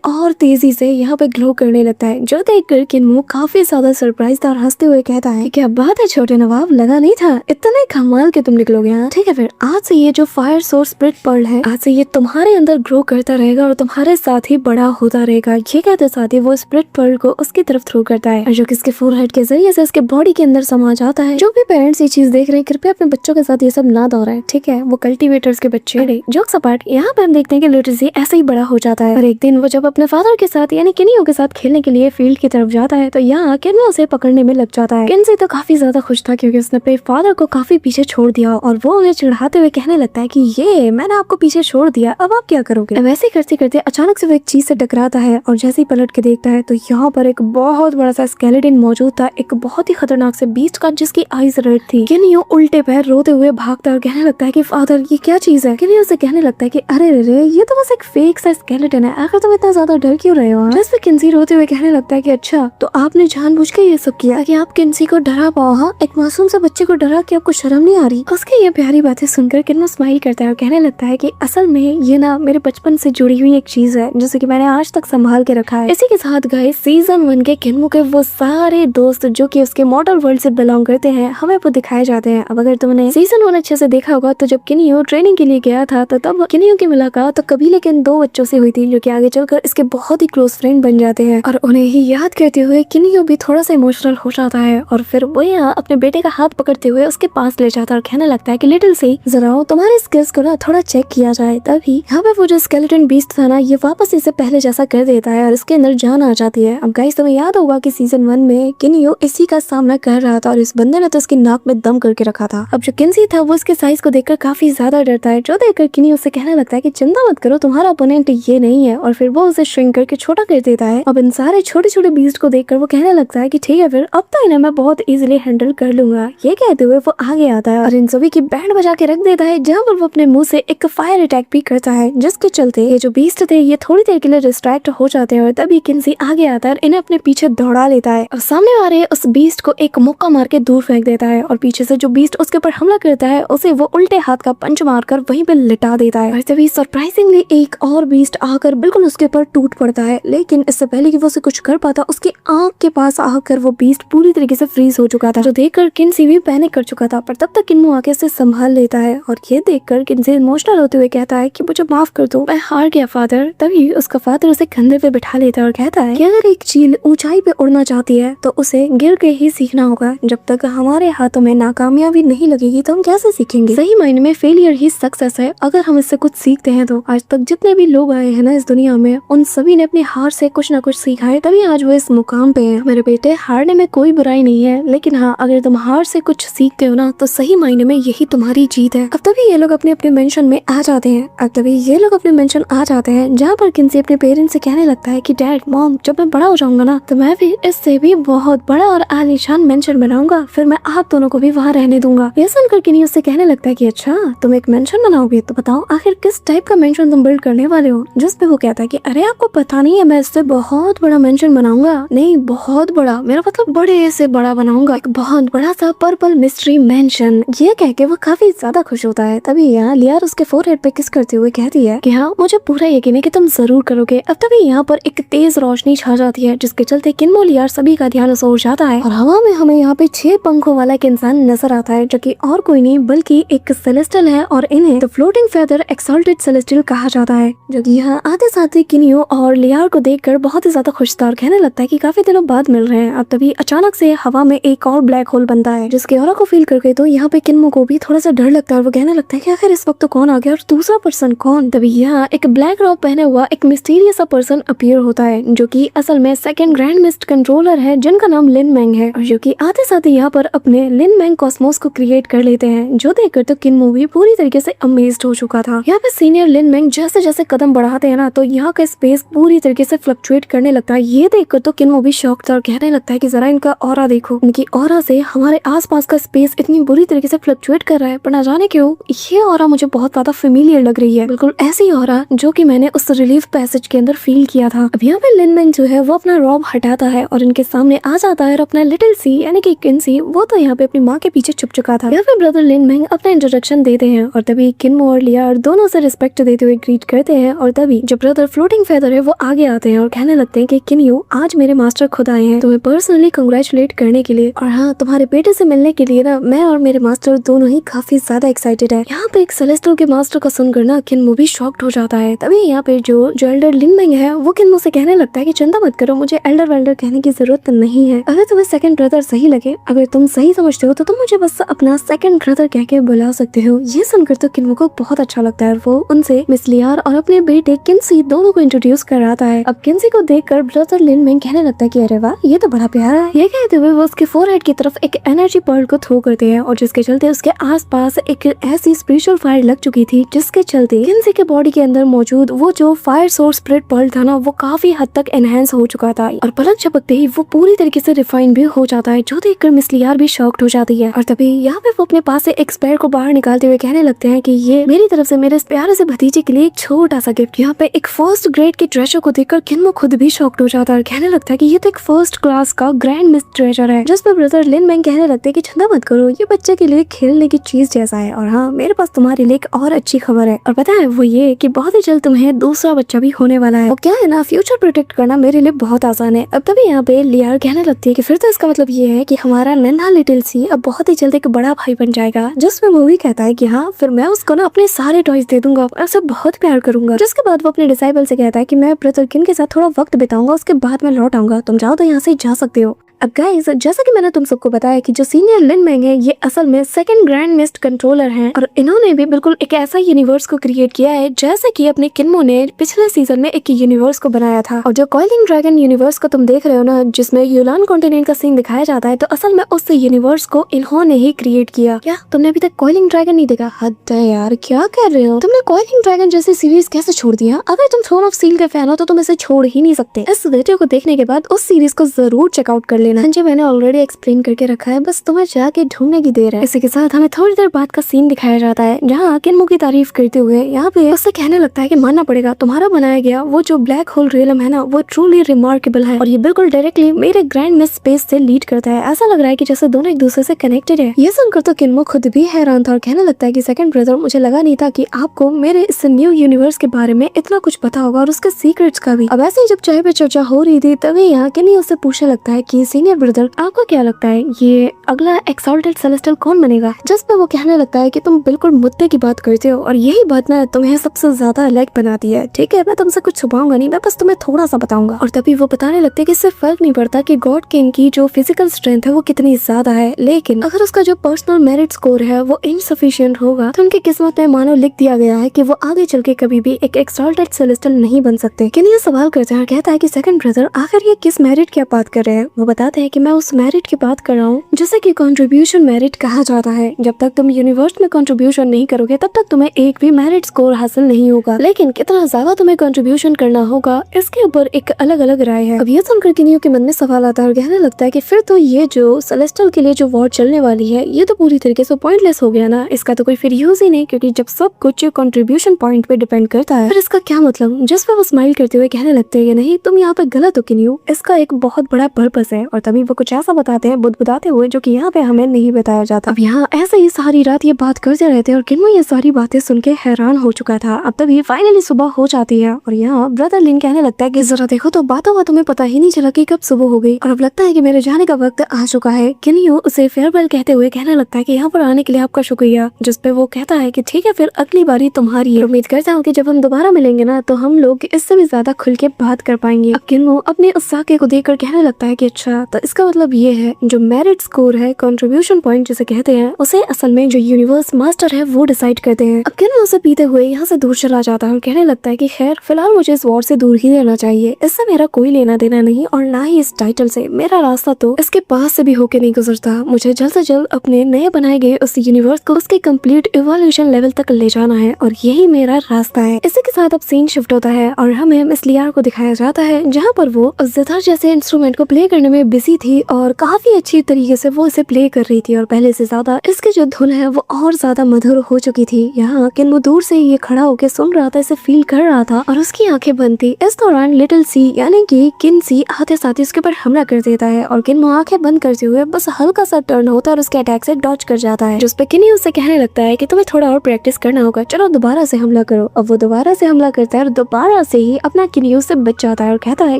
और तेजी से यहाँ पे ग्लो करने लगता है, जो देखकर किन्मो काफी ज्यादा सरप्राइज था और हंसते हुए कहता है, क्या बात है छोटे नवाब, लगा नहीं था इतने कमाल के तुम निकलोगे। हाँ ठीक है, फिर आज से ये जो फायर सोर्स स्प्लिट पर्ल है, आज से ये तुम्हारे अंदर ग्रो करता रहेगा और तुम्हारे साथ ही बड़ा होता रहेगा। ये कहते साथ ही वो स्प्लिट पर्ल को उसकी तरफ थ्रो करता है और जो किसके फोरहेड के जरिए से उसके बॉडी के अंदर समा जाता है। जो भी पेरेंट्स ये चीज देख रहे हैं, कृपया अपने बच्चों के साथ ये सब ना दोहराएं, ठीक है, वो कल्टीवेटर्स के बच्चे। जोक्स अपार्ट, यहाँ पे हम देखते हैं कि लिटरसी ऐसे ही बड़ा हो जाता है और एक दिन वो जब अपने फादर के साथ यानी किनियो के साथ खेलने के लिए फील्ड की तरफ जाता है तो यहाँ किनियो उसे पकड़ने में लग जाता है। किन्सी तो काफी ज्यादा खुश था क्योंकि उसने अपने फादर को काफी पीछे छोड़ दिया और वो उन्हें चिढ़ाते हुए कहने लगता है कि ये मैंने आपको पीछे छोड़ दिया, अब आप क्या करोगे। वैसे करते करते अचानक से वो एक चीज से टकराता है और जैसे ही पलट के देखता है तो यहाँ पर एक बहुत बड़ा सा स्केलेटन मौजूद था, एक बहुत ही खतरनाक से बीस्ट का जिसकी आईज रेड थी। किनियो उल्टे पैर रोते हुए भागता और कहने लगता है कि फादर ये क्या चीज है। किनियो से कहने लगता है कि अरे रे ये तो बस एक फेक सा स्केलेटन है, आखिर तुम इतना ज्यादा डर क्यों रहे हो। जिस पे किन्सी रोते हुए कहने लगता है कि अच्छा तो आपने जानबूझ के ये सब किया कि आप किन्सी को डरा पाओ। हाँ, एक मासूम से बच्चे को डरा के आपको शर्म नहीं आ रही। उसके ये प्यारी बातें सुनकर किन्नो स्माइल करता है और कहने लगता है कि असल में ये ना मेरे बचपन से जुड़ी हुई एक चीज है जिसे कि मैंने आज तक संभाल के रखा है। इसी के साथ गाइस सीजन 1 के किन्मो के वो सारे दोस्त जो कि उसके मॉडल वर्ल्ड से बिलोंग करते हैं हमें वो दिखाए जाते हैं। अब अगर तुमने सीजन 1 अच्छे से देखा होगा तो जब किनियो ट्रेनिंग के लिए गया था तो तब किनियो की मुलाकात तो कबीले के इन 2 बच्चों से हुई थी जो कि आगे चलकर इसके बहुत ही क्लोज फ्रेंड बन जाते हैं और उन्हें ही याद करते हुए किनियो भी थोड़ा सा इमोशनल हो जाता है और फिर वो यहाँ अपने बेटे का हाथ पकड़ते हुए उसके पास ले जाता है और कहने लगता है कि लिटिल सी जरा तुम्हारे स्किल्स को ना थोड़ा चेक किया जाए। तभी यहाँ पे वो जो स्केलेटन बीस्ट था ना ये वापस इसे पहले जैसा कर देता है और इसके अंदर जान आ जाती है। अब गाइस तुम्हें याद होगा कि सीजन 1 में किनियो इसी का सामना कर रहा था और इस बंदे ने तो उसकी नाक में दम करके रखा था। अब जो किन्सी था वो उसके साइज को देखकर काफी ज्यादा डरता है, जो देखकर किनियो उससे कहने लगता है कि चिंता मत करो तुम्हारा ओपोनेंट ये नहीं है और फिर वो उसे श्रिंक करके छोटा कर देता है। अब इन सारे छोटे छोटे बीस्ट को देखकर वो कहने लगता लगता है कि ठीक है फिर अब तो इन्हें मैं बहुत इजीली हैंडल कर लूंगा। ये कहते हुए वो आगे आता है और इन सभी की बैंड बजा के रख देता है, जहाँ पर वो अपने मुंह से एक फायर अटैक भी करता है, जिसके चलते ये जो बीस्ट थे ये थोड़ी देर के लिए डिस्ट्रैक्ट हो जाते हैं और तभी किन्सी आगे आता है और इन्हें अपने पीछे दौड़ा लेता है और सामने आ रहे उस बीस्ट को एक मुक्का मार के दूर फेंक देता है और पीछे से जो बीस्ट उसके ऊपर हमला करता है उसे वो उल्टे हाथ का पंच मारकर वहीं पे लिटा देता है और तभी सरप्राइजिंगली एक और बीस्ट आकर बिल्कुल उसके ऊपर टूट पड़ता है, लेकिन इससे पहले कि वो उसे कुछ कर पाता उसकी आंख के पास आकर वो बीस्ट पूरी तरीके से फ्रीज हो चुका था, जो देखकर किन्सी भी पैनिक कर चुका था। पर तब तक किन्मो आके इसे संभाल लेता है और ये देखकर किन्सी इमोशनल होते हुए कहता है कि मुझे माफ कर दो, मैं हार गया फादर। तभी उसका फादर उसे कंधे पे बिठा लेता है और कहता है कि अगर एक चील ऊंचाई पे उड़ना चाहती है तो उसे गिर के ही सीखना होगा। जब तक हमारे हाथों में नाकामयाबी नहीं लगेगी तो हम कैसे सीखेंगे। सही मायने में फेलियर ही सक्सेस है अगर हम इससे कुछ सीखते हैं तो। आज तक जितने भी लोग आए हैं ना इस दुनिया में उन सभी ने अपनी हार से कुछ ना कुछ सीखा है, तभी आज वो इस मुकाम पे है। मेरे बेटे हारने में कोई बुराई नहीं है, लेकिन हाँ अगर तुम हार से कुछ सीखते हो ना तो सही मायने में यही तुम्हारी जीत है। अब तभी ये लोग अपने अपने मेंशन में आ जाते हैं। अब तभी ये लोग अपने मेंशन आ जाते हैं जहाँ पर किन्सी अपने पेरेंट्स से कहने लगता है कि डैड मॉम जब मैं बड़ा हो जाऊंगा ना तो मैं भी इससे भी बहुत बड़ा और आलीशान मेंशन बनाऊंगा, फिर मैं आप दोनों को भी वहाँ रहने दूंगा। ये सुनकर किन्नी उससे कहने लगता है कि अच्छा तुम एक मेंशन बनाओगे तो बताओ आखिर किस टाइप का मेंशन तुम बिल्ड करने वाले हो। जिस पे वो कहता है कि अरे आपको पता नहीं है मैं इससे बहुत बड़ा मेंशन बनाऊंगा, नहीं बहुत बड़ा, मेरा मतलब बड़े से बड़ा बनाऊंगा, एक बहुत बड़ा सा पर्पल मिस्ट्री मेंशन। ये कह के वो काफी ज्यादा खुश होता है। तभी यहाँ लियार उसके फोरहेड पे किस करते हुए कहती है कि हाँ मुझे पूरा यकीन है कि तुम जरूर करोगे। अब तभी यहाँ पर एक तेज रोशनी छा जाती है जिसके चलते किन्मो लियार सभी का ध्यान उस ओर जाता है और हवा में हमें यहाँ पे 6 पंखों वाला एक इंसान नजर आता है जो कि और कोई नहीं बल्कि एक सेलेस्टियल है और इन्हें the floating feather exalted celestial कहा जाता है, जो कि यहाँ आते साथ ही किन्यो और लियार को देखकर बहुत ही ज्यादा खुश था और कहने लगता है कि काफी दिनों बाद मिल रहे हैं। अब तभी अचानक से हवा में एक और ब्लैक होल बनता है जिसके ऑरा को फील करके तो यहाँ पे किन्मो को भी थोड़ा सा डर लगता है और वो कहने लगता है कि आखिर इस वक्त तो कौन आ गया और दूसरा पर्सन कौन। तभी यहाँ एक ब्लैक रॉब पहने हुआ एक मिस्टीरियस सा पर्सन अपीयर होता है जो कि असल में सेकंड ग्रैंड मिस्ट कंट्रोलर है जिनका नाम लिन मैंग है और जो कि आते साथ ही यहाँ पर अपने लिन मैंग कॉस्मोस को क्रिएट कर लेते हैं, जो देखकर तो किन्मो भी पूरी तरीके से अमेज्ड हो चुका था। यहाँ पे सीनियर लिन मैंग जैसे जैसे कदम बढ़ाते हैं ना तो यहाँ का स्पेस पूरी तरीके से फ्लक्चुएट करने लगता है। ये देखकर तो किन्मो भी शॉक था और कहने लगता है कि जरा इनका ऑरा देखो, इनकी ऑरा से हमारे आसपास का स्पेस इतनी बुरी तरीके से फ्लक्चुएट कर रहा है, पर ना जाने क्यों ये ऑरा मुझे बहुत ज्यादा फेमिलियर लग रही है, बिल्कुल ऐसी ऑरा जो कि मैंने उस रिलीफ पैसेज के अंदर फील किया था। अब यहाँ पे लिन मैंग जो है वो अपना रॉब हटाता है और इनके सामने आ जाता है और अपना लिटिल सी यानी कि किन्सी वो तो यहाँ पे अपनी माँ के पीछे छुप चुका था। यहाँ पे ब्रदर लिन मैंग अपना इंट्रोडक्शन देते हैं और तभी किन्मो और लियार दोनों से रिस्पेक्ट देते हुए ग्रीट करते हैं और तभी जो ब्रदर फ्लोटिंग फेदर है वो आगे आते हैं और कहने लगते हैं कि किन्यू आज मेरे मास्टर खुद आए हैं तुम्हें पर्सनली कंग्रेचुलेट करने के लिए और हाँ तुम्हारे बेटे से मिलने के लिए ना मैं और मेरे मास्टर दोनों ही काफी ज्यादा एक्साइटेड है। यहाँ पे एक सेलेस्टियल के मास्टर का सुनकर ना किन्मो भी शॉक्ड हो जाता है। तभी यहाँ पे जो एल्डर लिन मैंग है वो किन्मो से कहने लगता है कि चिंता मत करो, मुझे एल्डर वेल्डर कहने की जरूरत नहीं है। अगर तुम्हें सेकंड ब्रदर सही लगे, अगर तुम सही समझते हो तो तुम मुझे बस अपना सेकंड ब्रदर कह के बुला सकते हो। ये सुनकर तो किन्मो को बहुत अच्छा लगता है और वो उनसे मिस लियार और अपने बेटे किन्सी दोनों को इंट्रोड्यूस कराता है। अब किन्सी को देखकर ब्रदर लिन मैंग कहने लगता है कि अरे वाह ये तो बड़ा प्यारा है। ये कहते हुए वो उसके फोरहेड की तरफ एक एनर्जी पर्ल को थ्रो करते हैं और जिसके चलते उसके आसपास एक ऐसी स्पिरिचुअल फायर लग चुकी थी जिसके चलते किन्सी के बॉडी के अंदर मौजूद वो जो फायर सोर्स स्पिरिट पर्ल था ना वो काफी हद तक एनहेंस हो चुका था और पलक झपकते ही वो पूरी तरीके से रिफाइन भी हो जाता है, जो देखकर मिस लियार भी शॉक्ड हो जाती है। और तभी यहाँ पे वो अपने पास से एक स्पेयर को बाहर निकालते हुए कहने लगते हैं कि ये मेरी तरफ से मेरे प्यारे से भतीजे के लिए एक छोटा सा गिफ्ट। यहाँ पे एक फर्स्ट ग्रेड के ट्रेजर को देखकर किन्मो खुद भी शॉक्ड हो जाता है और कहने लगता है कि ये तो एक फर्स्ट क्लास का ग्रैंड मिस ट्रेजर है। जिस पर ब्रदर लिन मैंग कहने लगते हैं कि चिंता मत करो, ये बच्चे के लिए खेलने की चीज जैसा है और हाँ मेरे पास तुम्हारे लिए एक और अच्छी खबर है और पता है वो ये कि बहुत ही जल्द तुम्हें दूसरा बच्चा भी होने वाला है। और क्या है ना फ्यूचर प्रोटेक्ट करना मेरे लिए बहुत आसान है। अब तभी यहाँ पे लियार कहने लगती है कि फिर तो इसका मतलब ये है कि हमारा नन्हा लिटिल सी अब बहुत ही जल्द एक बड़ा भाई बन जाएगा। जिसमें वो भी कहता है कि हाँ फिर मैं उसको ना अपने सारे टॉयज दे दूंगा और उसे बहुत प्यार करूंगा। जिसके बाद वो अपने डिसाइबल से कहता है कि मैं ब्रदर किन के साथ थोड़ा वक्त बिताऊंगा, उसके बाद मैं लौट आऊंगा, तुम जाओ तो यहाँ से जा सकते हो। अब गाइस जैसा कि मैंने तुम सबको बताया कि जो सीनियर लिन मैंग है ये असल में सेकंड ग्रैंड मिस्ट कंट्रोलर हैं और इन्होंने भी बिल्कुल एक ऐसा यूनिवर्स को क्रिएट किया है जैसे कि अपने किन्मो ने पिछले सीजन में एक यूनिवर्स को बनाया था। और जो कॉइलिंग ड्रैगन यूनिवर्स को तुम देख रहे हो ना जिसमें यूलान कॉन्टिनेंट का सीन दिखाया जाता है, तो असल में उस यूनिवर्स को इन्होंने ही क्रिएट किया। क्या तुमने अभी तक कॉइलिंग ड्रैगन नहीं देखा? हद है यार, क्या कर रहे हो तुमने कॉइलिंग ड्रैगन जैसी सीरीज कैसे छोड़ दिया? अगर तुम थ्रोन ऑफ स्टील के फैन हो तो तुम इसे छोड़ ही नहीं सकते। इस वीडियो को देखने के बाद उस सीरीज को जरूर चेकआउट कर लेना। जी मैंने ऑलरेडी एक्सप्लेन करके रखा है, बस तुम्हें जाके ढूंढने की देर है। इसी के साथ हमें थोड़ी देर बाद का सीन दिखाया जाता है जहाँ किन्मो की तारीफ करते हुए यहाँ पे उससे कहने लगता है कि मानना पड़ेगा तुम्हारा बनाया गया वो जो ब्लैक होल रियलम है ना, वो ट्रूली रिमार्केबल है और ये बिल्कुल डायरेक्टली मेरे ग्रैंड मिस स्पेस से लीड करता है। ऐसा लग रहा है कि जैसे दोनों एक दूसरे से कनेक्टेड है। ये सुनकर तो किन्मो खुद भी हैरान था और कहने लगता है कि सेकंड ब्रदर, मुझे लगा नहीं था कि आपको मेरे इस न्यू यूनिवर्स के बारे में इतना कुछ पता होगा और उसके सीक्रेट्स का भी। अब ऐसे ही जब चाय पे चर्चा हो रही थी तभी यहाँ किन्नी उससे पूछने लगता है कि सीनियर ब्रदर आपको क्या लगता है ये अगला एक्सॉल्टेड सेलेस्टियल कौन बनेगा? जिस पे वो कहने लगता है कि तुम बिल्कुल मुद्दे की बात करते हो और यही बात ना तुम्हें सबसे ज्यादा अलग बनाती है। ठीक है, मैं तुमसे कुछ छुपाऊंगा नहीं, मैं बस तुम्हें थोड़ा सा बताऊंगा। और तभी वो बताने लगते हैं कि इससे फर्क नहीं पड़ता कि गॉड किंग की जो फिजिकल स्ट्रेंथ है वो कितनी ज्यादा है, लेकिन अगर उसका जो पर्सनल मेरिट स्कोर है वो इनसफिशिएंट होगा तो उनकी किस्मत में मानो लिख दिया गया है कि वो आगे चल के कभी भी एक एक्सॉल्टेड सेलेस्टियल नहीं बन सकते। किन्नी ये सवाल करता है और कहता है कि सेकंड ब्रदर आखिर ये किस मेरिट की आप बात कर रहे हैं? वो बताते हैं कि मैं उस मेरिट की बात कर रहा हूँ जिसे कि कंट्रीब्यूशन मेरिट कहा जाता है। जब तक तुम यूनिवर्स में कंट्रीब्यूशन नहीं करोगे तब तक तुम्हें एक भी मेरिट स्कोर हासिल नहीं होगा, लेकिन कितना ज्यादा तुम्हें कंट्रीब्यूशन करना होगा इसके ऊपर एक अलग अलग राय है। अब ये सुनकर किन्नियो के मन में सवाल आता है और कहने लगता है कि फिर तो ये जो सेलेस्टियल के लिए जो वॉर चलने वाली है ये तो पूरी तरीके से पॉइंटलेस हो गया ना, इसका तो कोई फिर यूज ही नहीं, क्योंकि जब सब कुछ कंट्रीब्यूशन पॉइंट पे डिपेंड करता है फिर इसका क्या मतलब? जिस पे वो स्माइल करते हुए कहने लगते हैं नहीं तुम यहाँ पे गलत हो किन्नियो, इसका एक बहुत बड़ा पर्पस है। और तभी वो कुछ ऐसा बताते हैं बुदबुदाते हुए जो कि यहाँ पे हमें नहीं बताया जाता। अब यहाँ ऐसे ही सारी रात ये बात करते रहते हैं और किन्मो ये सारी बातें सुन के हैरान हो चुका था। अब तभी फाइनली सुबह हो जाती है और यहाँ ब्रदर लिन कहने लगता है कि जरा देखो तो बातों का तुम्हें पता ही नहीं चला कि कब सुबह हो गई और अब लगता है कि मेरे जाने का वक्त आ चुका है। किन्नियो उसे फेयरवेल कहते हुए कहने लगता है कि यहाँ पर आने के लिए आपका शुक्रिया, जिस पे वो कहता है कि ठीक है फिर अगली बारी तुम्हारी है। उम्मीद करता हूँ कि जब हम दोबारा मिलेंगे ना तो हम लोग इससे भी ज्यादा खुल के बात कर पाएंगे। अब किन्मो अपने उस साके को देखकर कहने लगता है कि अच्छा तो इसका मतलब ये है जो मेरिट स्कोर है कंट्रीब्यूशन पॉइंट जिसे कहते हैं उसे असल में जो यूनिवर्स मास्टर है वो डिसाइड करते हैं। अब किन्मो उसे पीते हुए यहाँ से दूर चला जाता है और कहने लगता है कि खैर फिलहाल मुझे इस वॉर से दूर ही रहना चाहिए, इससे मेरा कोई लेना देना नहीं और ना ही इस टाइटल से। मेरा रास्ता तो इसके पास से भी होके नहीं गुजरता, मुझे जल्द से जल्द अपने नए बनाए गए उस यूनिवर्स को उसके कंप्लीट इवोल्यूशन लेवल तक ले जाना है और यही मेरा रास्ता है। इसी के साथ अब सीन शिफ्ट होता है और हमें मिस लियार को दिखाया जाता है जहाँ पर वो जितार जैसे इंस्ट्रूमेंट को प्ले करने में बिजी थी और काफी अच्छी तरीके से वो इसे प्ले कर रही थी और पहले से ज्यादा इसकी जो धुन है वो और ज्यादा मधुर हो चुकी थी। यहाँ किन्मो दूर से ये खड़ा होकर सुन रहा था, इसे फील कर रहा था और उसकी आंखें बंद थी। इस दौरान लिटिल सी यानी कि किन्सी आते साथ उसके ऊपर हमला कर देता है और किन्मो आंखें बंद करते हुए बस हल्का सा टर्न होता है और उसके अटैक से डॉज कर जाता है, जिस पे किन्नी उससे कहने लगता है कि तुम्हें थोड़ा और प्रैक्टिस करना होगा, चलो दोबारा से हमला करो। अब वो दोबारा से हमला करता है और दोबारा से ही अपना किन्नी से बच जाता है और कहता है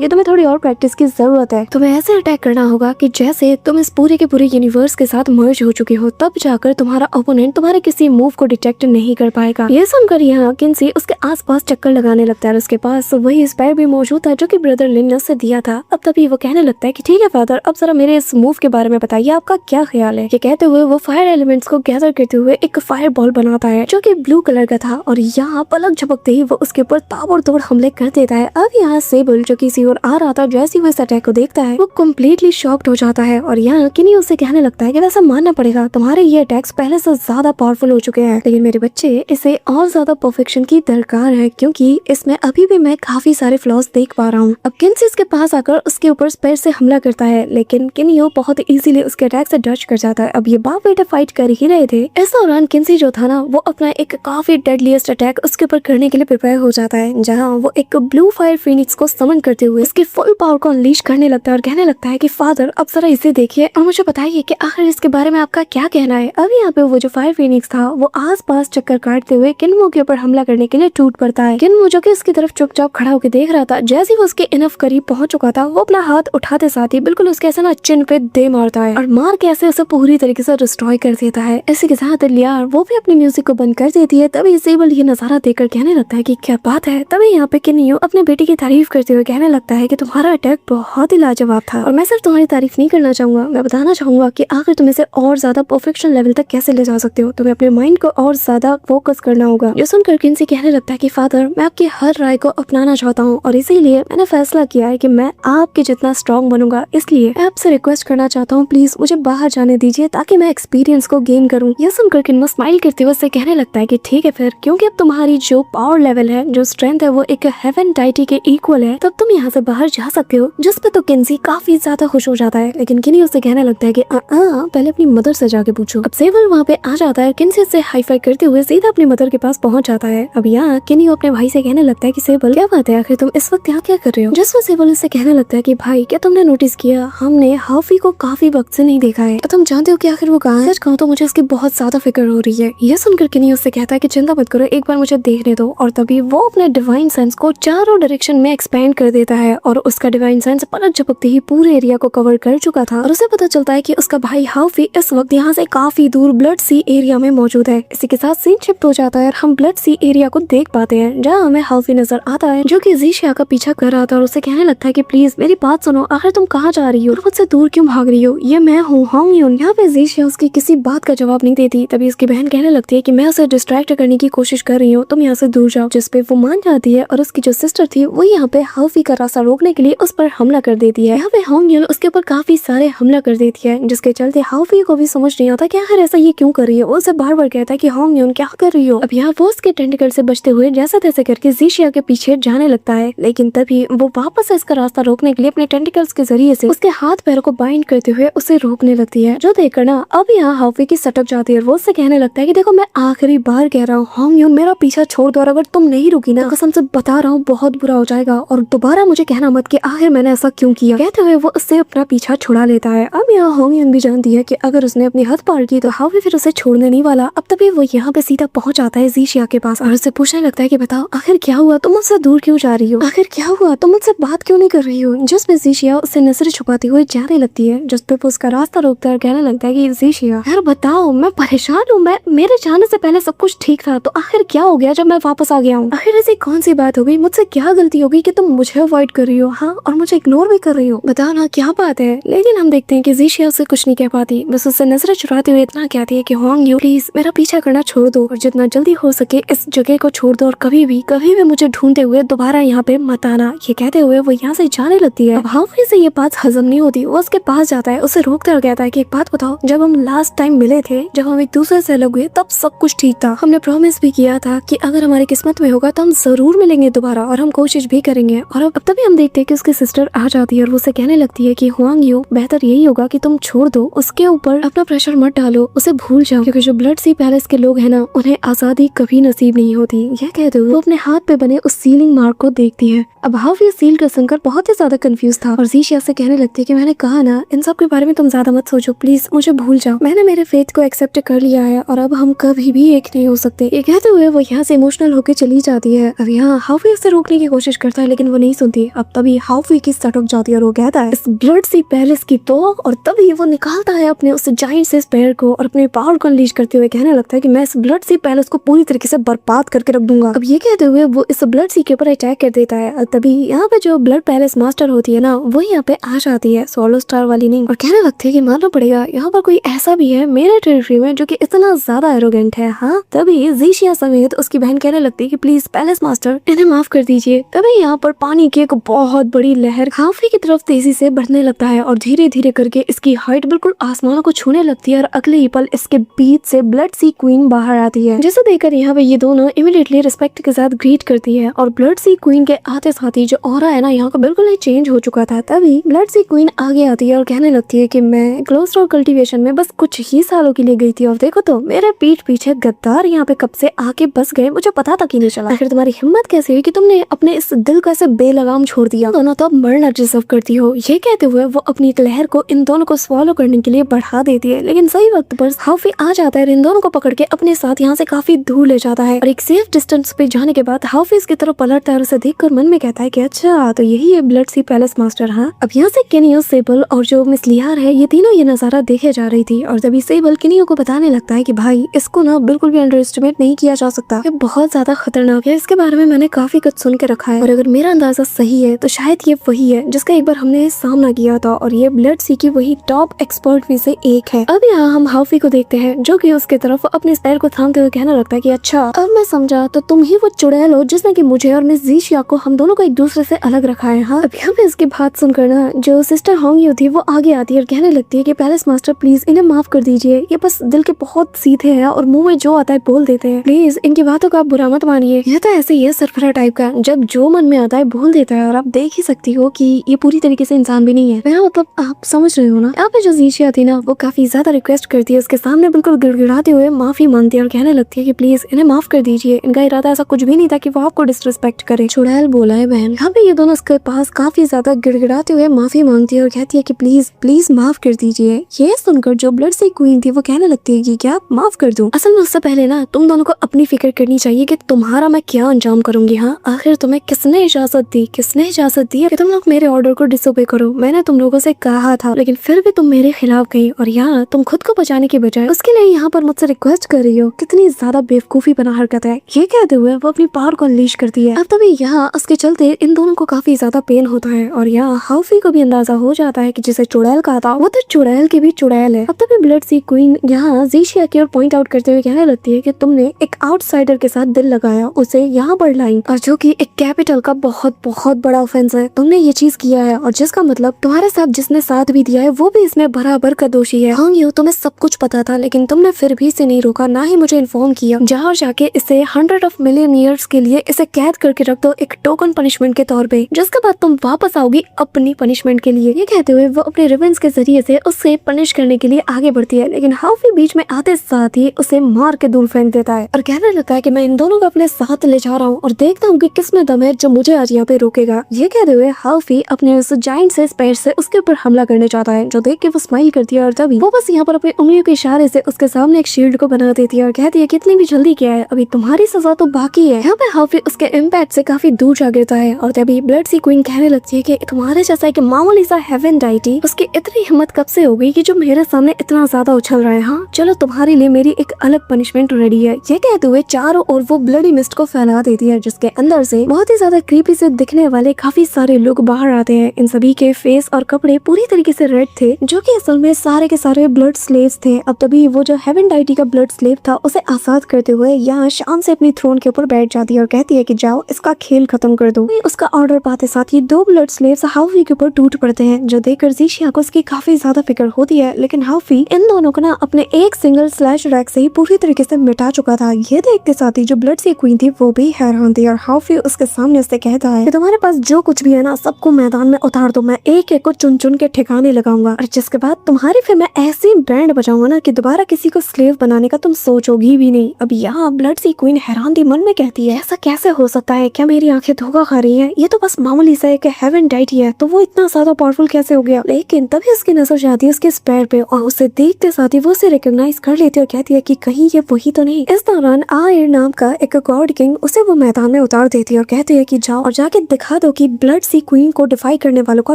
कि तुम्हें थोड़ी और प्रैक्टिस की जरूरत है, तुम्हें ऐसे अटैक करना होगा कि जैसे तुम इस पूरे के पूरे यूनिवर्स के साथ मर्ज हो चुके हो, तब जाकर तुम्हारा ओपोनेंट तुम्हारे किसी मूव को डिटेक्ट नहीं कर पाएगा। ये सुनकर यहाँ किन्सी उसके आसपास चक्कर लगाने लगता है और उसके पास वही स्पेयर भी मौजूद था जो कि ब्रदर लिन ने उसे दिया था। अब तभी वो कहने लगता है कि ठीक है फादर, अब जरा मेरे इस मूव के बारे में बताइए, आपका क्या ख्याल है? ये कहते हुए वो फायर एलिमेंट्स को गैदर करते हुए एक फायर बॉल बनाता है जो कि ब्लू कलर का था और यहाँ पलक झपकते ही वो उसके ऊपर ताबड़तोड़ हमले कर देता है। अब यहाँ सेबल जो किसी और आ रहा था जैसे ही वो इस अटैक को देखता है वो कम्प्लीटली शॉक्ड हो जाता है और यहाँ किन्नी उससे कहने लगता है कि वैसा मानना पड़ेगा तुम्हारे ये अटैक्स पहले से ज्यादा पावरफुल हो चुके हैं, लेकिन मेरे बच्चे इसे और ज्यादा परफेक्शन की दरकार है क्योंकि इसमें अभी भी मैं काफी सारे फ्लॉज देख पा रहा हूँ। अब किन्सी इसके पास आकर उसके ऊपर स्पेयर से हमला करता है लेकिन किन्नियो बहुत इजीली उसके अटैक से डच कर जाता है। अब ये बाप बेटा फाइट कर ही रहे थे, इस दौरान किन्सी जो था ना वो अपना एक काफी डेडलीस्ट अटैक उसके ऊपर करने के लिए प्रिपेयर हो जाता है, जहाँ वो एक ब्लू फायर फिनिक्स को समन करते हुए इसकी फुल पावर को अनलीश करने लगता है और कहने लगता है कि फादर अब जरा इसे देखिए और मुझे बताइए कि आखिर इसके बारे में आपका क्या कहना है। अब यहाँ पे वो जो फायर फिनिक्स था वो आसपास चक्कर काटते हुए किन्मो के ऊपर हमला करने के लिए टूट पड़ता है। किन्मो जो कि उसकी तरफ चुपचाप खड़ा होकर देख रहा था, जैसे वो उसके इनफ करीब पहुंच चुका था वो अपना हाथ उठाते साथ ही बिल्कुल उसके ऐसा ना चिन पे दे मारता है और मार के ऐसे उसे पूरी तरीके से डिस्ट्रॉय कर देता है। इसी के साथ लियार वो भी अपनी म्यूजिक को बंद कर देती है। तभी सेबल ये नजारा देखकर कहने लगता है कि क्या बात है। तभी यहाँ पे किन्नियो अपने बेटी की तारीफ करते हुए कहने लगता है कि तुम्हारा अटैक बहुत ही लाजवाब था और मैं सिर्फ तुम्हारी तारीफ नहीं करना चाहूंगा, मैं बताना चाहूंगा कि आखिर तुम इसे और ज्यादा परफेक्शन लेवल तक कैसे ले जा सकते हो। तुम्हें अपने माइंड को और ज्यादा फोकस करना होगा। ये सुनकर किन्सी कहने लगता है कि फादर मैं आपकी हर राय को अपनाना चाहता हूँ और इसीलिए मैंने फैसला किया है कि मैं आपके जितना स्ट्रॉन्ग बनूंगा, इसलिए मैं आपसे रिक्वेस्ट करना चाहता हूँ प्लीज मुझे बाहर जाने दीजिए ताकि मैं एक्सपीरियंस को गेन करूँ। यह सुनकर किन्मो स्माइल करते हुए उससे कहने लगता है कि ठीक है फिर, क्योंकि अब तुम्हारी जो पावर लेवल है, जो स्ट्रेंथ है वो एक हेवन डाइटी के इक्वल है, तब तुम यहाँ से बाहर जा सकते हो। जिस पे तो किन्सी काफी ज्यादा ज्यादा खुश हो जाता है, लेकिन किनी उससे कहने लगता है कि पहले अपनी मदर से जाके पूछो। अब सेबल वहाँ पे आ जाता है, किन से हाई फाई करते हुए सीधा अपनी मदर के पास पहुंच जाता है। अब यहाँ किनी अपने भाई से कहने लगता है कि सेबल क्या बात है, आखिर तुम इस वक्त यहाँ क्या कर रहे हो। जिस वक्त सेबल उससे कहने लगता है कि भाई क्या तुमने नोटिस किया, हमने हाफी को काफी वक्त से नहीं देखा है, तो तुम जानते हो कि आखिर वो कहाँ है। सच कहूं तो मुझे इसकी बहुत ज्यादा फिक्र हो रही है। यह सुनकर किनी उससे कहता है कि चिंता मत करो, एक बार मुझे देखने दो। और तभी वो अपने डिवाइन सेंस को चारों डायरेक्शन में एक्सपेंड कर देता है और उसका डिवाइन सेंस पलक झपकते ही पूरे एरिया को कवर कर चुका था और उसे पता चलता है कि उसका भाई हाफी इस वक्त यहाँ से काफी दूर ब्लड सी एरिया में मौजूद है। इसी के साथ सीन शिफ्ट हो जाता है और हम ब्लड सी एरिया को देख पाते हैं, जहाँ हमें हाफी नजर आता है जो कि ज़ीशिया का पीछा कर रहा था और उसे कहने लगता है कि प्लीज मेरी बात सुनो, आखिर तुम कहाँ जा रही हो और मुझसे दूर क्यों भाग रही हो, ये मैं हूँ होंग यून। यहाँ पे ज़ीशिया उसकी किसी बात का जवाब नहीं देती। तभी उसकी बहन कहने लगती है कि मैं उसे डिस्ट्रैक्ट करने की कोशिश कर रही हूँ, तुम यहाँ से दूर जाओ। जिसपे वो मान जाती है और उसकी जो सिस्टर थी वो यहाँ पे हाफी का रास्ता रोकने के लिए उस पर हमला कर देती है। यहाँ पे होंग यून उसके ऊपर काफी सारे हमला कर देती है, जिसके चलते हाफी को भी समझ नहीं आता कि आखिर ऐसा ये क्यों कर रही है। उसे बार बार कहता है कि होंग यून क्या कर रही हो। अब यहाँ वो उसके टेंटिकल से बचते हुए जैसा तैसे करके ज़ीशिया के पीछे जाने लगता है, लेकिन तभी वो वापस से इसका रास्ता रोकने के लिए अपने टेंटिकल्स के जरिए से उसके हाथ पैरों को बाइंड करते हुए उसे रोकने लगती है। जो देखकर ना अब यहाँ हाफी की सटक जाती है और वो उससे कहने लगता है कि देखो मैं आखिरी बार कह रहा हूँ होंग यून, मेरा पीछा छोड़ दो और अगर तुम नहीं रुकी ना, कसम से बता रहा हूँ बहुत बुरा हो जाएगा और दोबारा मुझे कहना मत कि आखिर मैंने ऐसा क्यों किया। कहते हुए वो उससे अपना पीछा छुड़ा लेता है। अब यहाँ होंग यून भी जानती है कि अगर उसने अपनी हद पार की तो हाफी फिर उसे छोड़ने नहीं वाला। अब तभी वो यहाँ पे सीधा पहुंच आता है ज़ीशिया के पास और उससे पूछने लगता है कि बताओ आखिर क्या हुआ, तुम मुझसे दूर क्यों जा रही हो, आखिर क्या हुआ, तुम मुझसे बात क्यों नहीं कर रही हो। जिस पे ज़ीशिया उससे नजर छुपाते हुए जाने लगती है, जिस पे वो उसका रास्ता रोकता है और कहने लगता है कि ज़ीशिया यार बताओ, मैं परेशान हूँ, मैं मेरे जाने से पहले सब कुछ ठीक था, तो आखिर क्या हो गया जब मैं वापस आ गया हूँ, आखिर ऐसी कौन सी बात हो गई, मुझसे क्या गलती हो गई कि तुम मुझे अवॉइड कर रही हो, हाँ और मुझे इग्नोर भी कर रही हो, बताओ ना क्या बात है। लेकिन हम देखते हैं कि ज़ीशिया उससे कुछ नहीं कह पाती, बस उससे नजर चुराते हुए इतना कहती है कि होंग यू प्लीज मेरा पीछा करना छोड़ दो और जितना जल्दी हो सके इस जगह को छोड़ दो और कभी भी मुझे ढूंढते हुए दोबारा यहाँ पे मत आना। ये कहते हुए वो यहाँ से जाने लगती है। अब हाफी से ये बात हजम नहीं होती, वो उसके पास जाता है, उसे रोकता और कहता है कि एक बात बताओ, जब हम लास्ट टाइम मिले थे, जब हम एक दूसरे से अलग हुए तब सब कुछ ठीक था, हमने प्रॉमिस भी किया था कि अगर हमारी किस्मत में होगा तो हम जरूर मिलेंगे दोबारा और हम कोशिश भी करेंगे। और अब तभी हम देखते हैं कि उसकी सिस्टर आ जाती है और वो उसे कहने लगती है कि होंग यू बेहतर यही होगा कि तुम छोड़ दो, उसके ऊपर अपना प्रेशर मत डालो, उसे भूल जाओ, क्योंकि जो ब्लड सी पैलेस के लोग हैं ना उन्हें आजादी कभी नसीब नहीं होती। यह कहते हुए वो अपने हाथ पे बने उस सीलिंग मार्क को देखती है। अब हाफी सील का सुनकर बहुत ही ज्यादा कंफ्यूज था और ज़ीशिया से कहने लगती है कि मैंने कहा ना इन सब के बारे में तुम ज्यादा मत सोचो, प्लीज मुझे भूल जाओ, मैंने मेरे फेथ को एक्सेप्ट कर लिया है और अब हम कभी भी एक नहीं हो सकते। ये कहते हुए वो यहाँ से इमोशनल होकर चली जाती है। अब यहाँ हाफी उसे रोकने की कोशिश करता है लेकिन वो नहीं सुनती। अब तभी हाफी की सटक जाती है और वो कहता है इस ब्लड सी पैलेस की तो, और तभी वो निकालता है अपने उस जाइंट से स्पेयर को और अपने पावर को अनलीश करते हुए कहने लगता है कि मैं इस ब्लड सी पैलेस को पूरी तरीके से बर्बाद करके रख दूंगा। अब ये कहते हुए वो इस ब्लड सी के ऊपर अटैक कर देता है। तभी यहाँ पे जो ब्लड पैलेस मास्टर होती है ना वो यहाँ पे आ जाती है, सोलो स्टार वाली नहीं, और कहने लगती है कि मानना पड़ेगा यहाँ पर कोई ऐसा भी है मेरे टेरिटरी में जो कि इतना ज्यादा एरोगेंट है। हाँ तभी ज़ीशिया समेत उसकी बहन कहने लगती है कि प्लीज पैलेस मास्टर इन्हें माफ कर दीजिए। तभी यहाँ पर पानी की एक बहुत बड़ी लहर हाफी की तरफ तेजी से बढ़ने लगता है और धीरे धीरे करके इसकी हाइट बिल्कुल आसमानों को छूने लगती है और अगले ही पल इसके बीच से ब्लड सी क्वीन बाहर आती है, जिसे देखकर यहाँ पे ये दोनों इमीडिएटली रिस्पेक्ट के साथ ग्रीट करती है। और ब्लड सी क्वीन के आते साथ ही जो ऑरा है ना यहाँ का बिल्कुल ही चेंज हो चुका था। तभी ब्लड सी क्वीन आगे आती है और कहने लगती है कि मैं क्लोज डोर कल्टीवेशन में बस कुछ ही सालों के लिए गई थी और देखो तो मेरे पीठ पीछे गद्दार यहाँ पे कब से आके बस गए, मुझे पता तक ही नहीं चला। आखिर तुम्हारी हिम्मत कैसे हुई कि तुमने अपने इस दिल को ऐसे बेलगाम छोड़ दिया, दोनों तो अब मरना डिजर्व करती हो। ये कहते हुए वो अपनी लहर को इन दोनों को स्वॉलो करने के लिए बढ़ा देती है, लेकिन सही वक्त पर हाफी आ जाता है, इन दोनों को पकड़ के अपने साथ यहाँ से काफी दूर ले जाता है और एक सेफ डिस्टेंस पे जाने के बाद हाफी इसकी तरफ पलटता है और उसे देखकर मन में कहता है कि अच्छा तो यही है ब्लड सी पैलेस मास्टर। हाँ अब यहाँ से केनियो, सेबल और जो मिस लियार है ये तीनों ये नजारा देखे जा रही थी और तभी सेबल केनियो को बताने लगता है कि भाई इसको ना बिल्कुल भी अंडर एस्टिमेट नहीं किया जा सकता, ये बहुत ज्यादा खतरनाक है, इसके बारे में मैंने काफी कुछ सुन के रखा है और अगर मेरा अंदाजा सही है तो शायद ये वही है जिसका एक बार हमने सामना किया था और ये ब्लड सी की वही टॉप एक्सपर्ट में से एक है। अब यहाँ हम हाफी को देखते हैं जो कि उसके तरफ अपने पैर को थामते हुए कहने लगता है कि अच्छा अब मैं समझा, तो तुम ही वो चुड़ैल हो जिसने कि मुझे और मिस ज़ीशिया को हम दोनों को एक दूसरे से अलग रखा है। हाँ अब यहाँ पे इसकी बात सुनकर ना जो सिस्टर होंग यू थी वो आगे आती है और कहने लगती है कि पैलेस मास्टर प्लीज इन्हें माफ कर दीजिए, ये बस दिल के बहुत सीधे हैं और मुंह में जो आता है बोल देते हैं, प्लीज इनकी बातों का आप बुरा मत मानिए, ये तो ऐसे ही है सरफरा टाइप का, जब जो मन में आता है बोल देता है। और आप देख ही सकती हो कि ये पूरी तरीके से इंसान भी नहीं है। मेरा मतलब आप समझ रहे हो ना। यहाँ पे जो जीशिया थी ना वो काफी ज्यादा रिक्वेस्ट करती है उसके सामने, बिल्कुल गिड़गिड़ाते हुए माफी मांगती है और कहने लगती है कि प्लीज इन्हें माफ कर दीजिए, इनका इरादा ऐसा कुछ भी नहीं था कि वो आपको डिसरिस्पेक्ट करे। चुड़ैल बोला है बहन। यहाँ पे ये दोनों उसके पास काफी ज्यादा गिड़गिड़ाते हुए माफी मांगती है और कहती है कि प्लीज प्लीज माफ कर दीजिए। ये सुनकर जो ब्लड सी क्वीन थी वो कहने लगती है कि क्या माफ कर दूं। असल में उससे पहले ना तुम दोनों को अपनी फिक्र करनी चाहिए कि तुम्हारा मैं क्या अंजाम करूंगी। हाँ, आखिर तुम्हें किसने इजाजत दी कि तुम लोग मेरे ऑर्डर को डिसोबे करो। मैंने तुम लोगों से कहा था, लेकिन फिर भी तुम मेरे खिलाफ गई और यहाँ तुम खुद को बचाने के बजाय उसके लिए यहाँ पर मुझसे रिक्वेस्ट कर रही हो। कितनी ज्यादा बेवकूफी बना हरकत है। ये कहते हुए वो अपनी पावर को अनलीश करती है। अब तभी यहाँ उसके चलते इन दोनों को काफी ज्यादा पेन होता है और यहाँ हाउफी को भी अंदाजा हो जाता है कि जिसे चुड़ैल कहा था वो तो चुड़ैल की भी चुड़ैल है। अब तभी ब्लड सी क्वीन यहाँ जीशिया की ओर पॉइंट आउट करते हुए कहने लगती है कि तुमने एक आउटसाइडर के साथ दिल लगाया, उसे यहाँ पर लाई, और जो कि एक कैपिटल का बहुत बहुत बड़ा ऑफेंस है। तुमने ये चीज किया है और जिसका मतलब तुम्हारे साथ जिसने साथ भी दिया है वो भी इसमें बराबर का दोषी है। हाँ, ये तुम्हें सब कुछ पता था, लेकिन तुमने फिर भी इसे नहीं रोका, ना ही मुझे इन्फॉर्म किया। जहाँ जाके इसे 100 ऑफ मिलियन ईयर्स के लिए इसे कैद करके रख दो एक टोकन पनिशमेंट के तौर पे, जिसके बाद तुम वापस आओगी अपनी पनिशमेंट के लिए। ये कहते हुए वो अपने रिवेंज के जरिए से उससे पनिश करने के लिए आगे बढ़ती है, लेकिन हाउफी बीच में आते साथ ही उसे मार के दूर फेंक देता है और कहने लगता है कि मैं इन दोनों को अपने साथ ले जा रहा हूँ और देखता हूँ कि किसमें दम है जो मुझे आज यहाँ पे रोकेगा। ये कहते हुए हाउफी अपने उस जायंट से स्पेयर से उसके ऊपर हमला करने चाहता है, जो देख के वो स्माइल करती है और तभी वो बस यहाँ पर अपनी उंगलियों के इशारे से उसके सामने एक शील्ड को बना देती है और कहती है कितनी भी जल्दी क्या है, अभी तुम्हारी सजा तो बाकी है। यहाँ पे हाउफी उसके इम्पैक्ट से काफी दूर जा गिरता है और तभी ब्लड सी क्वीन कहने लगती है कि तुम्हारे जैसा एक मामूली सा हेवन डाइटी, उसकी इतनी हिम्मत कब से हो गई कि जो मेरे सामने इतना ज्यादा उछल रहा है। हाँ चलो, तुम्हारे लिए मेरी एक अलग पनिशमेंट रेडी है। ये कहते हुए चारों ओर वो ब्लडी मिस्ट को फैला देती है, जिसके अंदर से बहुत ही ज्यादा क्रीपी से दिखने वाले काफी सारे लोग बाहर आते हैं। इन सभी के फेस और कपड़े पूरी तरीके से रेड थे, जो कि असल में सारे के सारे ब्लड स्लेव्स थे। अब तभी वो जो हेवन डाइटी का ब्लड स्लेव था उसे आजाद करते हुए यहाँ शान से अपनी थ्रोन के ऊपर बैठ जाती है और कहती है कि जाओ इसका खेल खत्म कर दो। उसका ऑर्डर पाते साथ ही दो ब्लड स्लेव्स हाउफी के ऊपर टूट पड़ते हैं, जो देखकर जीशिया को उसकी काफी ज्यादा फिक्र होती है, लेकिन हाउफी इन दोनों को ना अपने एक सिंगल स्लैश रैक से ही पूरी तरीके से मिटा चुका था। ये देखते साथ ही जो ब्लड सी क्वीन थी वो भी हैरान थी और हाउफी उसके सामने उससे कहता है कि तुम्हारे पास जो कुछ भी है ना सबको मैदान में उतार दो, मैं एक एक को चुन चुन के ठिकाने लगाऊंगा और जिसके बाद तुम्हारी फिर मैं ऐसी बैंड बजाऊंगा ना कि दोबारा किसी को स्लेव बनाने का तुम सोचोगी भी नहीं। अब यहाँ ब्लड सी क्वीन हैरान थी, मन में कहती है ऐसा कैसे हो सकता है, क्या मेरी आंखें धोखा खा रही है, ये तो बस मामूली सा एक हेवन डाइटी है, तो वो इतना ज्यादा पावरफुल कैसे हो गया। लेकिन तभी उसकी नजर जाती है उसके स्पेयर पे और उसे देखते साथ ही वो उसे रिकॉग्नाइज कर लेती है और कहती है कि कहीं ये वही तो नहीं। इस दौरान आयर नाम का एक गॉड किंग उसे वो मैदान में उतार देती है और कहती है कि जाओ और जाके दिखा दो कि ब्लड सी क्वीन को डिफाई करने वालों का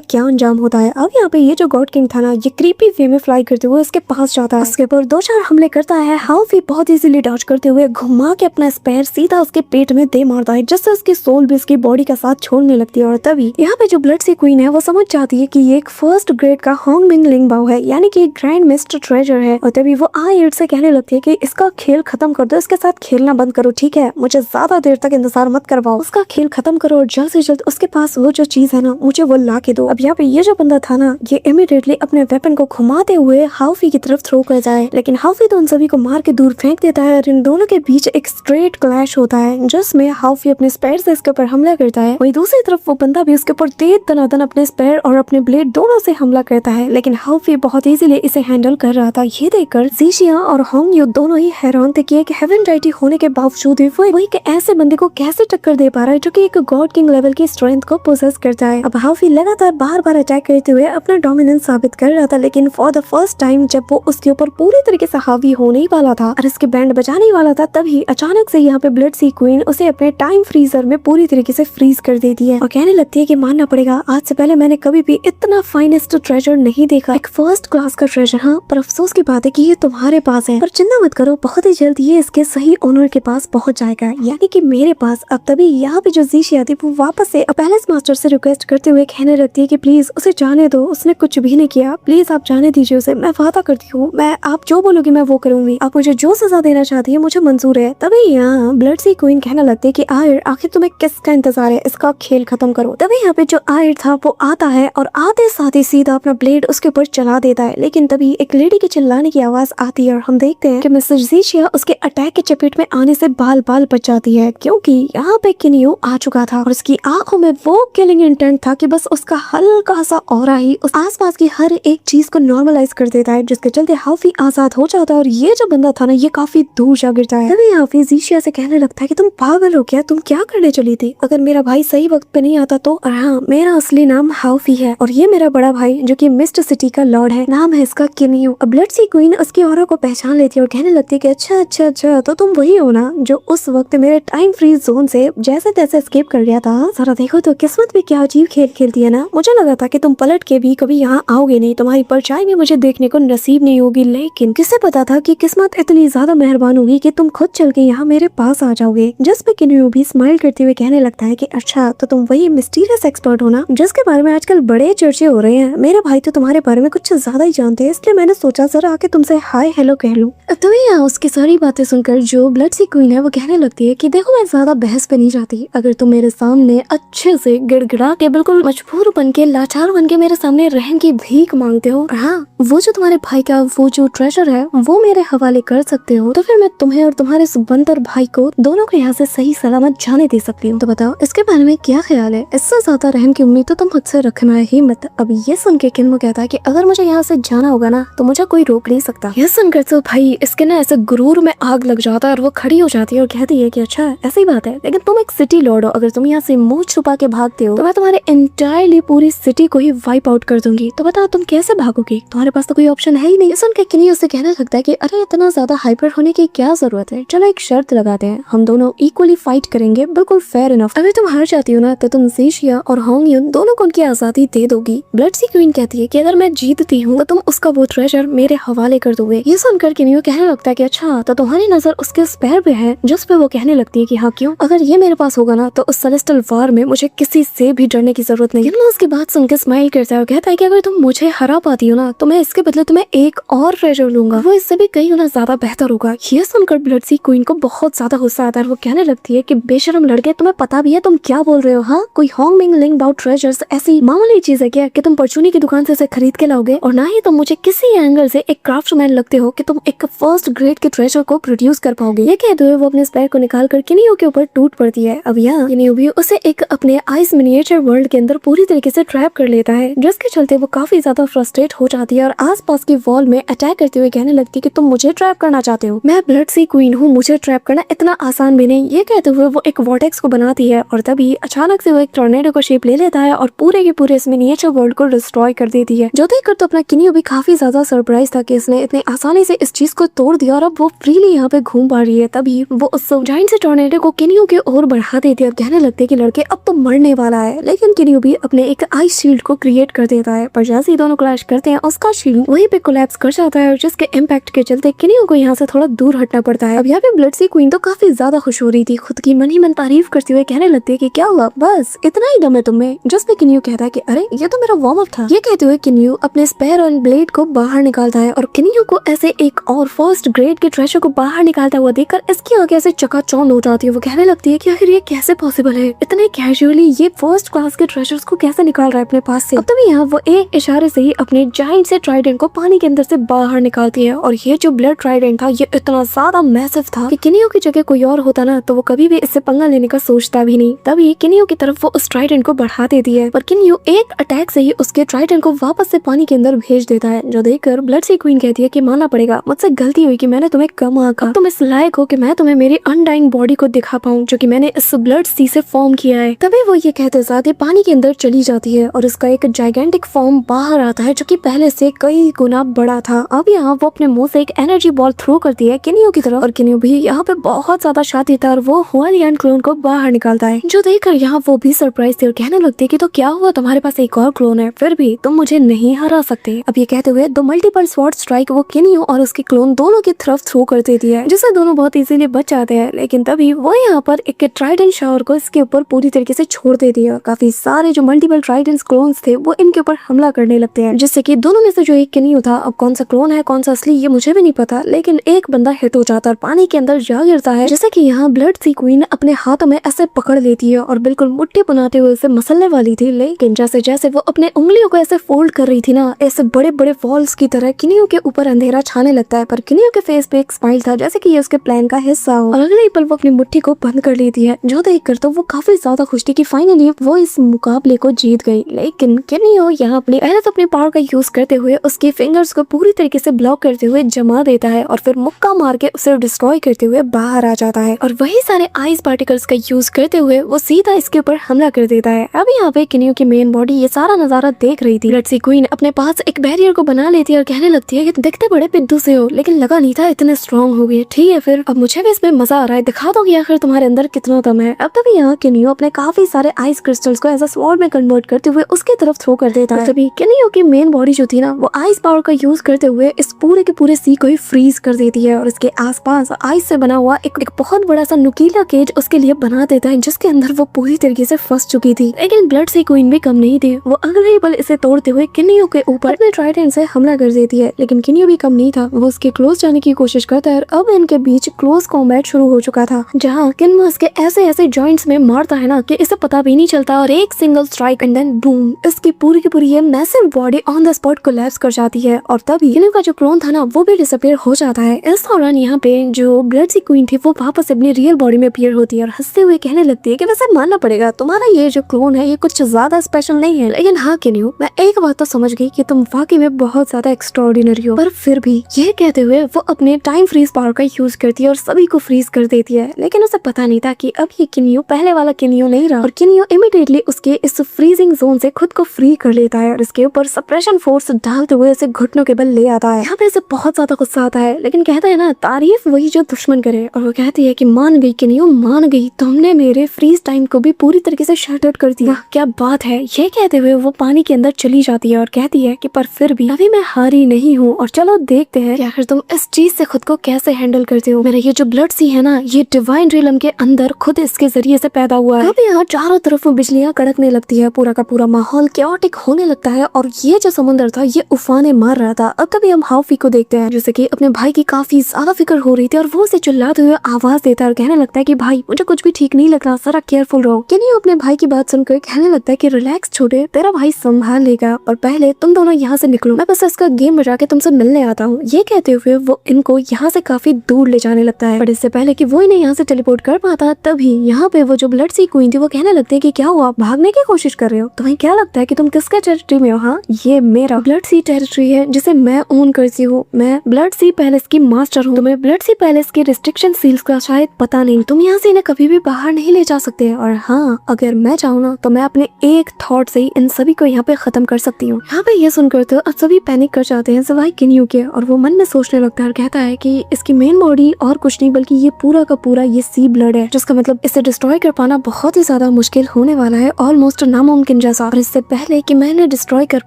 क्या अंजाम होता है। अब यहाँ पे ये जो गॉड किंग था ना, ये क्रीपी वे में फ्लाई करते हुए उसके पास जाता है, उसके ऊपर 2-4 हमले करता है। हाउफी बहुत इजीली डॉज करते हुए घुमा के अपना स्पेयर सीधा उसके पेट में दे मारता है, जिससे उसकी सोल भी उसकी बॉडी का साथ छोड़ने लगती है। और तभी यहाँ पे जो ब्लड सी क्वीन है वो समझ जाती है कि ये एक फर्स्ट ग्रेड का होंग मिंग लिंग बाओ है, यानी कि ग्रैंड मिस्टर ट्रेजर है। और तभी वो आयर से कहने लगती है कि इसका खेल खत्म कर दो, इसके साथ खेलना बंद करो, ठीक है, मुझे ज्यादा देर तक इंतजार मत करवाओ, उसका खेल खत्म करो और जल्द से जल्द उसके पास वो जो चीज है ना मुझे वो ला के दो। अब यहाँ पे ये जो बंदा था ना, ये इमीडिएटली अपने वेपन को घुमाते हुए हाउफी की तरफ थ्रो कर जाए, लेकिन हाउफी तो उन सभी को मार के दूर फेंक देता है और इन दोनों के बीच एक स्ट्रेट क्लैश होता है, जिसमें हाउफी अपने स्पेयर से इसके ऊपर हमला करता है। वही दूसरी तरफ वो बंदा भी उसके ऊपर तेज दनादन अपने स्पेयर और अपने ब्लेड दोनों से हमला करता है, लेकिन हाउफी बहुत इजीली इसे हैंडल कर रहा था। ये देखकर जीशिया और होंग यो दोनों ही हैरान थे कि एक हेवन डाइटी होने के बावजूद भी वो एक ऐसे बंदे को कैसे टक्कर दे पा रहा है जो कि एक गॉड किंग लेवल की स्ट्रेंथ को पोसेस करता है। अब हाउफी लगातार बार-बार अटैक करते हुए अपना डोमिनेंस साबित कर रहा था, लेकिन फॉर द फर्स्ट टाइम जब वो उसके ऊपर पूरी तरीके से हावी होने ही वाला था और इसके बैंड बजाने ही वाला था, तभी अचानक से यहाँ पे ब्लड सी क्वीन उसे अपने टाइम फ्रीजर में पूरी तरीके से फ्रीज कर देती है और कहने लगती है कि मानना पड़ेगा, आज से पहले मैंने कभी भी इतना फाइनेस्ट ट्रेजर नहीं देखा, एक फर्स्ट क्लास का ट्रेजर। हाँ, पर अफसोस की बात है कि ये तुम्हारे पास है, पर चिंता मत करो, बहुत ही जल्द ये इसके सही ओनर के पास पहुंच जाएगा, यानी कि मेरे पास। अब तभी यहाँ पे जो जीशिया थी वो वापस से पैलेस मास्टर से रिक्वेस्ट करते हुए कहने लगती है कि प्लीज उसे जाने दो, उसने कुछ भी नहीं किया, प्लीज आप जाने दीजिए उसे, मैं वादा करती हूँ, मैं आप जो बोलोगी मैं वो करूंगी, आप मुझे जो सजा देना चाहती है मुझे मंजूर है। तभी यहाँ ब्लड सी क्वीन कहने लगती है कि आयर, आखिर तुम्हें किसका इंतजार है, इसका खेल खत्म करो। तभी यहाँ पे जो आयर था वो आता है और आते साथ ही सीधा अपना ब्लेड उसके ऊपर चला देता है, लेकिन तभी एक लेडी के चिल्लाने की आवाज आती है और हम देखते हैं कि मिस्टर जीशिया उसके अटैक के चपेट में आने से बाल बाल बच जाती है, क्योंकि यहाँ पे किनियो आ चुका था और उसकी आंखों में वो किलिंग इंटेंट था कि बस उसका हल्का सा ऑरा ही उस आसपास की हर एक चीज को नॉर्मलाइज कर देता है, जिसके चलते हाफी आजाद हो जाता है और ये जो बंदा था ना ये काफी दूर जा गिरता है। तभी हाफी जीशिया से कहने लगता है कि तुम पागल हो क्या, तुम क्या करने चली थी? अगर मेरा भाई सही वक्त पे नहीं आता तो? और हाँ, मेरा असली नाम हाफी है और ये मेरा बड़ा भाई जो कि मिस्ट सिटी का लॉर्ड है, नाम है इसका किन्यू। अब ब्लड सी क्वीन उसकी ऑरा को पहचान लेती है और कहने लगती है कि अच्छा अच्छा अच्छा, तो तुम वही हो ना जो उस वक्त मेरे टाइम फ्रीज जोन से जैसे तैसे एस्केप कर गया था। जरा देखो तो किस्मत भी क्या अजीब खेल खेलती है ना। मुझे लगा था कि तुम पलट के भी कभी यहाँ आओगे नहीं, तुम्हारी परछाई भी मुझे देखने को नसीब नहीं होगी, लेकिन किसे पता था कि किस्मत इतनी ज्यादा मेहरबान होगी कि तुम खुद चल के यहाँ मेरे पास आ जाओगे। जिस पे किन्यू भी स्माइल करते हुए कहने लगता है कि अच्छा, तो तुम वही मिस्टीरियस एक्सपर्ट हो ना जिसके बारे में आजकल बड़े चर्चे हो रहे हैं। मेरे भाई तो तुम्हारे बारे में कुछ ज्यादा ही जानते हैं, इसलिए मैंने सोचा जरा आके तुमसे हाय हेलो कह लूं। तभी यहाँ उसकी सारी बातें सुनकर जो ब्लड सी क्वीन है वो कहने लगती है कि देखो, मैं ज्यादा बहस पे नहीं जाती। अगर तुम मेरे सामने अच्छे से गिड़गिड़ा के बिल्कुल मजबूर बन के लाचार बन के मेरे सामने रहने की भीख मांगते हो, हाँ वो जो तुम्हारे भाई का वो जो ट्रेजर है वो मेरे हवाले कर सकते हो, तो फिर मैं तुम्हें और तुम्हारे इस बंदर भाई को दोनों को यहाँ से सही सलामत जाने दे सकती हूँ। तो बताओ इसके बारे में क्या ख्याल है? इससे ज्यादा रहम की उम्मीद तो तुम मुझसे रखना ही मत। अब ये सुन के किन्मो कहता है कि अगर मुझे यहाँ से जाना होगा ना तो मुझे कोई रोक नहीं सकता। ये सुनकर तो भाई इसके ना ऐसे गुरूर में आग लग जाता है और वो खड़ी हो जाती है और कहती है कि अच्छा ऐसी बात है, लेकिन तुम एक सिटी लॉर्ड हो, अगर तुम यहाँ से मुंह छुपा के भागते हो तो मैं तुम्हारे एंटायरली पूरी सिटी को ही वाइप आउट कर दूंगी। तो बताओ तुम कैसे भागोगे? तुम्हारे पास तो कोई ऑप्शन है ही नहीं। सुन के किन्नी उससे कहने लगता है कि अरे इतना ज्यादा हाइपर होने की क्या जरूरत है, चलो एक शर्त लगाते हैं, हम दोनों इक्वली फाइट करेंगे, बिल्कुल फेयर इनफ। अगर तुम हार जाती हो ना तो तुम जीशिया और होंग यून दोनों को उनकी आजादी दे दोगी। ब्लड सी क्वीन कहती है कि अगर मैं जीतती हूँ तो तुम उसका वो ट्रेजर मेरे हवाले कर दोगे। ये सुनकर किन्नी कहने लगता है कि अच्छा, तो तुम्हारी नजर उसके स्पेयर पे है? जिस पे वो कहने लगती है कि हाँ क्यों, अगर ये मेरे पास होगा ना तो उस सेलेस्टियल वार में मुझे किसी से भी डरने की जरूरत नहीं। किन्नी उसकी बात सुनकर स्माइल करता है और कहता है कि अगर तुम मुझे हरा पाती हो ना तो मैं इसके बदले तुम्हें एक और ट्रेजर लूंगा, वो इससे भी कई गुना ज्यादा बेहतर होगा। ये सुनकर ब्लड सी क्वीन को बहुत ज्यादा गुस्सा आता है। वो कहने लगती है कि बेशरम लड़के, तुम्हें पता भी है तुम क्या बोल रहे हो? हाँ, कोई होंग मिंग लिंग बाउट ट्रेजर्स ऐसी मामूली चीज है क्या कि तुम परचूनी की दुकान से इसे खरीद के लाओगे? और ना ही तुम मुझे किसी एंगल से एक क्राफ्टमैन लगते हो कि तुम एक फर्स्ट ग्रेड के ट्रेजर को प्रोड्यूस कर पाओगे। ये कहते हुए वो अपने स्पेयर को निकाल कर किनियो के ऊपर टूट पड़ती है। अब यहाँ किनियो भी उसे एक अपने आइस मिनिएचर वर्ल्ड के अंदर पूरी तरीके से ट्रैप कर लेता है, जिसके चलते वो काफी ज्यादा फ्रस्ट्रेट हो जाती है और आसपास की वॉल में अटैक करते हुए कहने लगती है कि तुम मुझे ट्रैप करना चाहते हो, मैं ब्लड सी क्वीन हूँ, मुझे ट्रैप करना इतना आसान भी नहीं। ये कहते हुए वो एक वॉर्टेक्स को बनाती है और तभी अचानक से वो एक टॉर्नेडो को शेप ले लेता है और पूरे के पूरे इस मिनिएचर वर्ल्ड को डिस्ट्रॉय कर देती है। जो देखकर तो अपना किनियो भी काफी ज्यादा सरप्राइज था कि इसने इतनी आसानी से इस चीज को तोड़ दिया और अब वो फ्रीली यहाँ पे घूम पा रही है। तभी वो उस जायंट से टॉर्नेडो को किनियो के ओर बढ़ा देती है और कहने लगते हैं कि लड़के अब तो मरने वाला है। लेकिन किनियो भी अपने एक आइस शील्ड को क्रिएट कर देता है, पर जैसे ही दोनों क्लैश करते हैं उसका शील्ड वहीं पे कोलैप्स कर जाता है और जिसके इम्पैक्ट के चलते किनियो को यहाँ से थोड़ा दूर हटना पड़ता है। अब यहाँ पे ब्लड सी क्वीन तो काफी ज्यादा खुश हो रही थी, खुद की मन ही मन तारीफ करते हुए कहने लगती है कि क्या हुआ, बस इतना ही दम है तुम्हें? जिस पे किनियो कहता है कि अरे ये तो मेरा वार्म अप था। ये कहते हुए किनियो अपने स्पेयर और ब्लेड को बाहर निकालता है और किनियो को ऐसे एक और फर्स्ट ग्रेड के ट्रेजर को बाहर निकालता हुआ देखकर इसकी आंखें ऐसे चकाचौंध हो जाती है। वो कहने लगती है कि आखिर ये कैसे पॉसिबल है, इतने कैजुअली ये फर्स्ट क्लास के ट्रेजर्स को कैसे निकाल रहा है अपने पास से। अब तभी यहाँ वो एक इशारे से ही अपने जायंट से ट्राइडेंट को पानी के अंदर से बाहर निकालती है और ये जो ब्लड ट्राइडेंट था ये इतना ज्यादा मैसिव था कि किनियो की जगह कोई और होता ना तो वो कभी भी इससे पंगा लेने का सोचता भी नहीं। तभी किनियो की तरफ वो उस ट्राइडेंट को बढ़ा देती है पर किनियो एक अटैक से ही उसके ट्राइडेंट को वापस से पानी के अंदर भेज देता है, जो देखकर ब्लड सी क्वीन कहती है कि मानना पड़ेगा, मुझसे गलती हुई कि मैंने तुम्हें कम आंका, तुम इस लायक हो कि मैं तुम्हें मेरी अनडाइंग बॉडी को दिखा पाऊं जो कि मैंने इस ब्लड सी से फॉर्म किया है। तभी वो ये कहते साथ ही पानी के अंदर चली जाती है और उसका एक जाइगेंटिक फॉर्म बाहर आता है जो कि पहले से कई गुना बड़ा था। अब यहाँ वो अपने मुंह से एक एनर्जी बॉल थ्रो करती है किनियो की तरफ और किनियो भी यहाँ पे बहुत ज्यादा शातिर था और वो हुआलियन क्लोन को बाहर निकालता है, जो देखकर यहाँ वो भी सरप्राइज थी और कहने लगती है कि तो क्या हुआ, तुम्हारे पास एक और क्लोन है, फिर भी तुम मुझे नहीं हरा सकते। अब ये कहते हुए दो मल्टीपल स्वॉर्ड स्ट्राइक वो किनियो और उसके क्लोन दोनों की तरफ थ्रो कर देती है, जिससे दोनों बहुत इजीली बच जाते हैं। लेकिन तभी वो यहाँ पर एक ट्राइडेंट शावर को इसके ऊपर पूरी तरीके से छोड़ देती है और काफी सारे जो मल्टीपल ट्राइडेंट क्लोन्स थे वो इनके ऊपर हमला करने लगते हैं, जिससे कि दोनों में से जो एक किनियो था, अब कौन सा क्लोन है कौन सा असली ये मुझे भी नहीं पता, लेकिन एक बंदा हिट हो जाता है, पानी के अंदर जा गिरता है, जैसे कि यहाँ ब्लड सी क्वीन अपने हाथों में ऐसे पकड़ लेती है और बिल्कुल मुट्ठी बनाते हुए उसे मसलने वाली थी। लेकिन जैसे जैसे वो अपने उंगलियों को ऐसे फोल्ड कर रही थी ना, ऐसे बड़े बड़े फॉल्स की तरह किनियो के ऊपर अंधेरा छाने लगता है, पर किनियो के फेस पे एक स्माइल था जैसे कि ये उसके प्लान का हिस्सा हो, और अगले ही पल वो अपनी मुट्ठी को बंद कर लेती है, जो देखकर तो वो काफी ज्यादा खुश थी कि फाइनली वो इस मुकाबले को जीत गई। लेकिन किनियो यहाँ अपनी पहले तो अपनी पावर का यूज करते हुए उसकी फिंगर्स को पूरी तरीके से ब्लॉक करते हुए जमा देता है और फिर मुक्का मार के उसे डिस्ट्रॉय करते हुए बाहर आ जाता है और वही सारे आइस पार्टिकल्स का यूज करते हुए वो सीधा इसके ऊपर हमला कर देता है। अब यहाँ पे किनियो की मेन बॉडी ये सारा नजारा देख रही थी। ब्लड सी क्वीन अपने पास एक बैरियर को बना लेती है और कहने लगती है कि दिखते बड़े पिद्दू से हो लेकिन लगा नहीं था इतने स्ट्रॉन्ग हो गए। ठीक है फिर अब मुझे भी इसमें मजा आ रहा है, दिखा दो कि आखिर तुम्हारे अंदर कितना दम है। अब तभी यहाँ किनियो अपने काफी सारे आइस क्रिस्टल्स को एज अ स्वॉर्ड में कन्वर्ट करते हुए उसके तरफ थ्रो कर देता है। तभी किनियो की मेन बॉडी जो थी ना वो आइस पावर का यूज करते हुए इस पूरे के पूरे सी को ही फ्रीज कर देती है और इसके आसपास आइस से बना हुआ एक बहुत बड़ा सा नुकीला केज उसके लिए बना देता है जिसके अंदर वो पूरी तरीके से फंस चुकी थी। लेकिन ब्लड सी क्वीन भी कम नहीं थी, वो अगले ही पल इसे तोड़ते हुए किनियो के ऊपर अपने ट्राइडेंट से हमला कर देती है। लेकिन किनियो भी कम नहीं था, वो उसके क्लोज जाने की कोशिश करता है और अब इनके बीच क्लोज कॉम्बैट शुरू हो चुका था जहाँ किनियो उसके ऐसे ऐसे जॉइंट्स में मारता है ना कि इसे पता भी नहीं चलता और एक single strike and then boom इसकी पूरी की पूरी ये massive body on the spot collapse कर जाती है और तभी किनियो का जो क्लोन था ना वो भी डिसअपीयर हो जाता है। इस दौरान यहाँ पे जो ब्लड सी क्वीन थी वो वापस अपनी रियल बॉडी में अपीयर होती है और हंसते हुए कहने लगती है कि वैसे मानना पड़ेगा तुम्हारा ये जो क्लोन है ये कुछ ज्यादा स्पेशल नहीं है, लेकिन हाँ किनियो मैं एक बात तो समझ गई कि तुम वाकई में बहुत ज्यादा एक्स्ट्राऑर्डिनरी हो। पर फिर भी ये कहते हुए वो अपने टाइम फ्रीज पावर का यूज करती है और सभी को फ्रीज कर देती है। लेकिन उसे पता नहीं था कि अब ये किनियो पहले वाला किनियो नहीं रहा और किनियो इमीडिएटली उसके इस फ्रीजिंग जोन से खुद को फ्री कर लेता है और इसके ऊपर सप्रेशन फोर्स डालते हुए उसे घुटनों के बल ले आता है। यहाँ पे इसे बहुत ज्यादा गुस्सा आता है लेकिन कहता है ना तारीफ वही जो दुश्मन करे और वो कहती है कि मान गई किनियो मान गई, तुमने मेरे फ्रीज टाइम को भी पूरी तरीके से शट आउट कर दिया, क्या बात है। ये कहते हुए वो पानी के अंदर चली जाती है और कहती है कि पर फिर भी अभी मैं हारी नहीं हूँ और चलो देखते हैं कि आखिर तुम इस चीज से खुद को कैसे हैंडल करते हो। मेरा ये जो ब्लड सी है ना ये डिवाइन रिलम के अंदर खुद इसके जरिए से पैदा हुआ है। अब यहाँ चारों तरफ बिजलियां कड़कने लगती है, पूरा का पूरा माहौल कैओटिक होने लगता है और ये जो समुद्र था ये उफाने मार रहा था। अब तभी हम हाउफी को देखते हैं जैसे कि अपने भाई की काफी ज्यादा फिक्र हो रही थी और वो उसे चिल्लाते हुए आवाज देता है और कहने लगता है कि भाई मुझे कुछ भी ठीक नहीं लग रहा, जरा केयरफुल रहो। किनियो अपने भाई की बात सुनकर कहने लगता है कि रिलैक्स छोटे, तेरा भाई संभाल लेगा और पहले तुम दोनों यहाँ से निकलो, मैं बस इसका गेम बजा के तुमसे मिलने आता हूँ। ये कहते हुए वो इनको यहाँ से काफी दूर ले जाने लगता है। पर इससे पहले कि वो इन्हें यहाँ से टेलीपोर्ट कर पाता तभी यहाँ पे वो जो ब्लड सी क्वीन थी वो कहने लगती है कि क्या हुआ, भागने की कोशिश कर रहे हो, तुम्हें क्या लगता है कि तुम किसके टेरिटरी में हो। हाँ ये मेरा ब्लड सी टेरिटरी है जिसे मैं ओन करती हूँ, मैं ब्लड सी पैलेस की मास्टर हूँ। तुम्हें ब्लड सी पैलेस के रिस्ट्रिक्शन सील्स का शायद पता नहीं, तुम यहाँ से इन्हें कभी भी बाहर नहीं ले जा सकते और हाँ अगर मैं चाहूँ ना तो मैं अपने एक थॉट से ही इन सभी को यहाँ पे खत्म कर सकती हूँ। यहाँ पे ये सुनकर तो अब सभी पैनिक कर जाते हैं सिवाय किनियो के और वो मन में सोचने लगता है और कहता है कि इसकी मेन बॉडी और कुछ नहीं बल्कि ये पूरा का पूरा ये सी ब्लड है, जिसका मतलब इसे डिस्ट्रॉय कर पाना बहुत ही ज्यादा मुश्किल होने वाला है, ऑलमोस्ट नामुमकिन जैसा। और इससे पहले कि मैं इन्हें डिस्ट्रॉय कर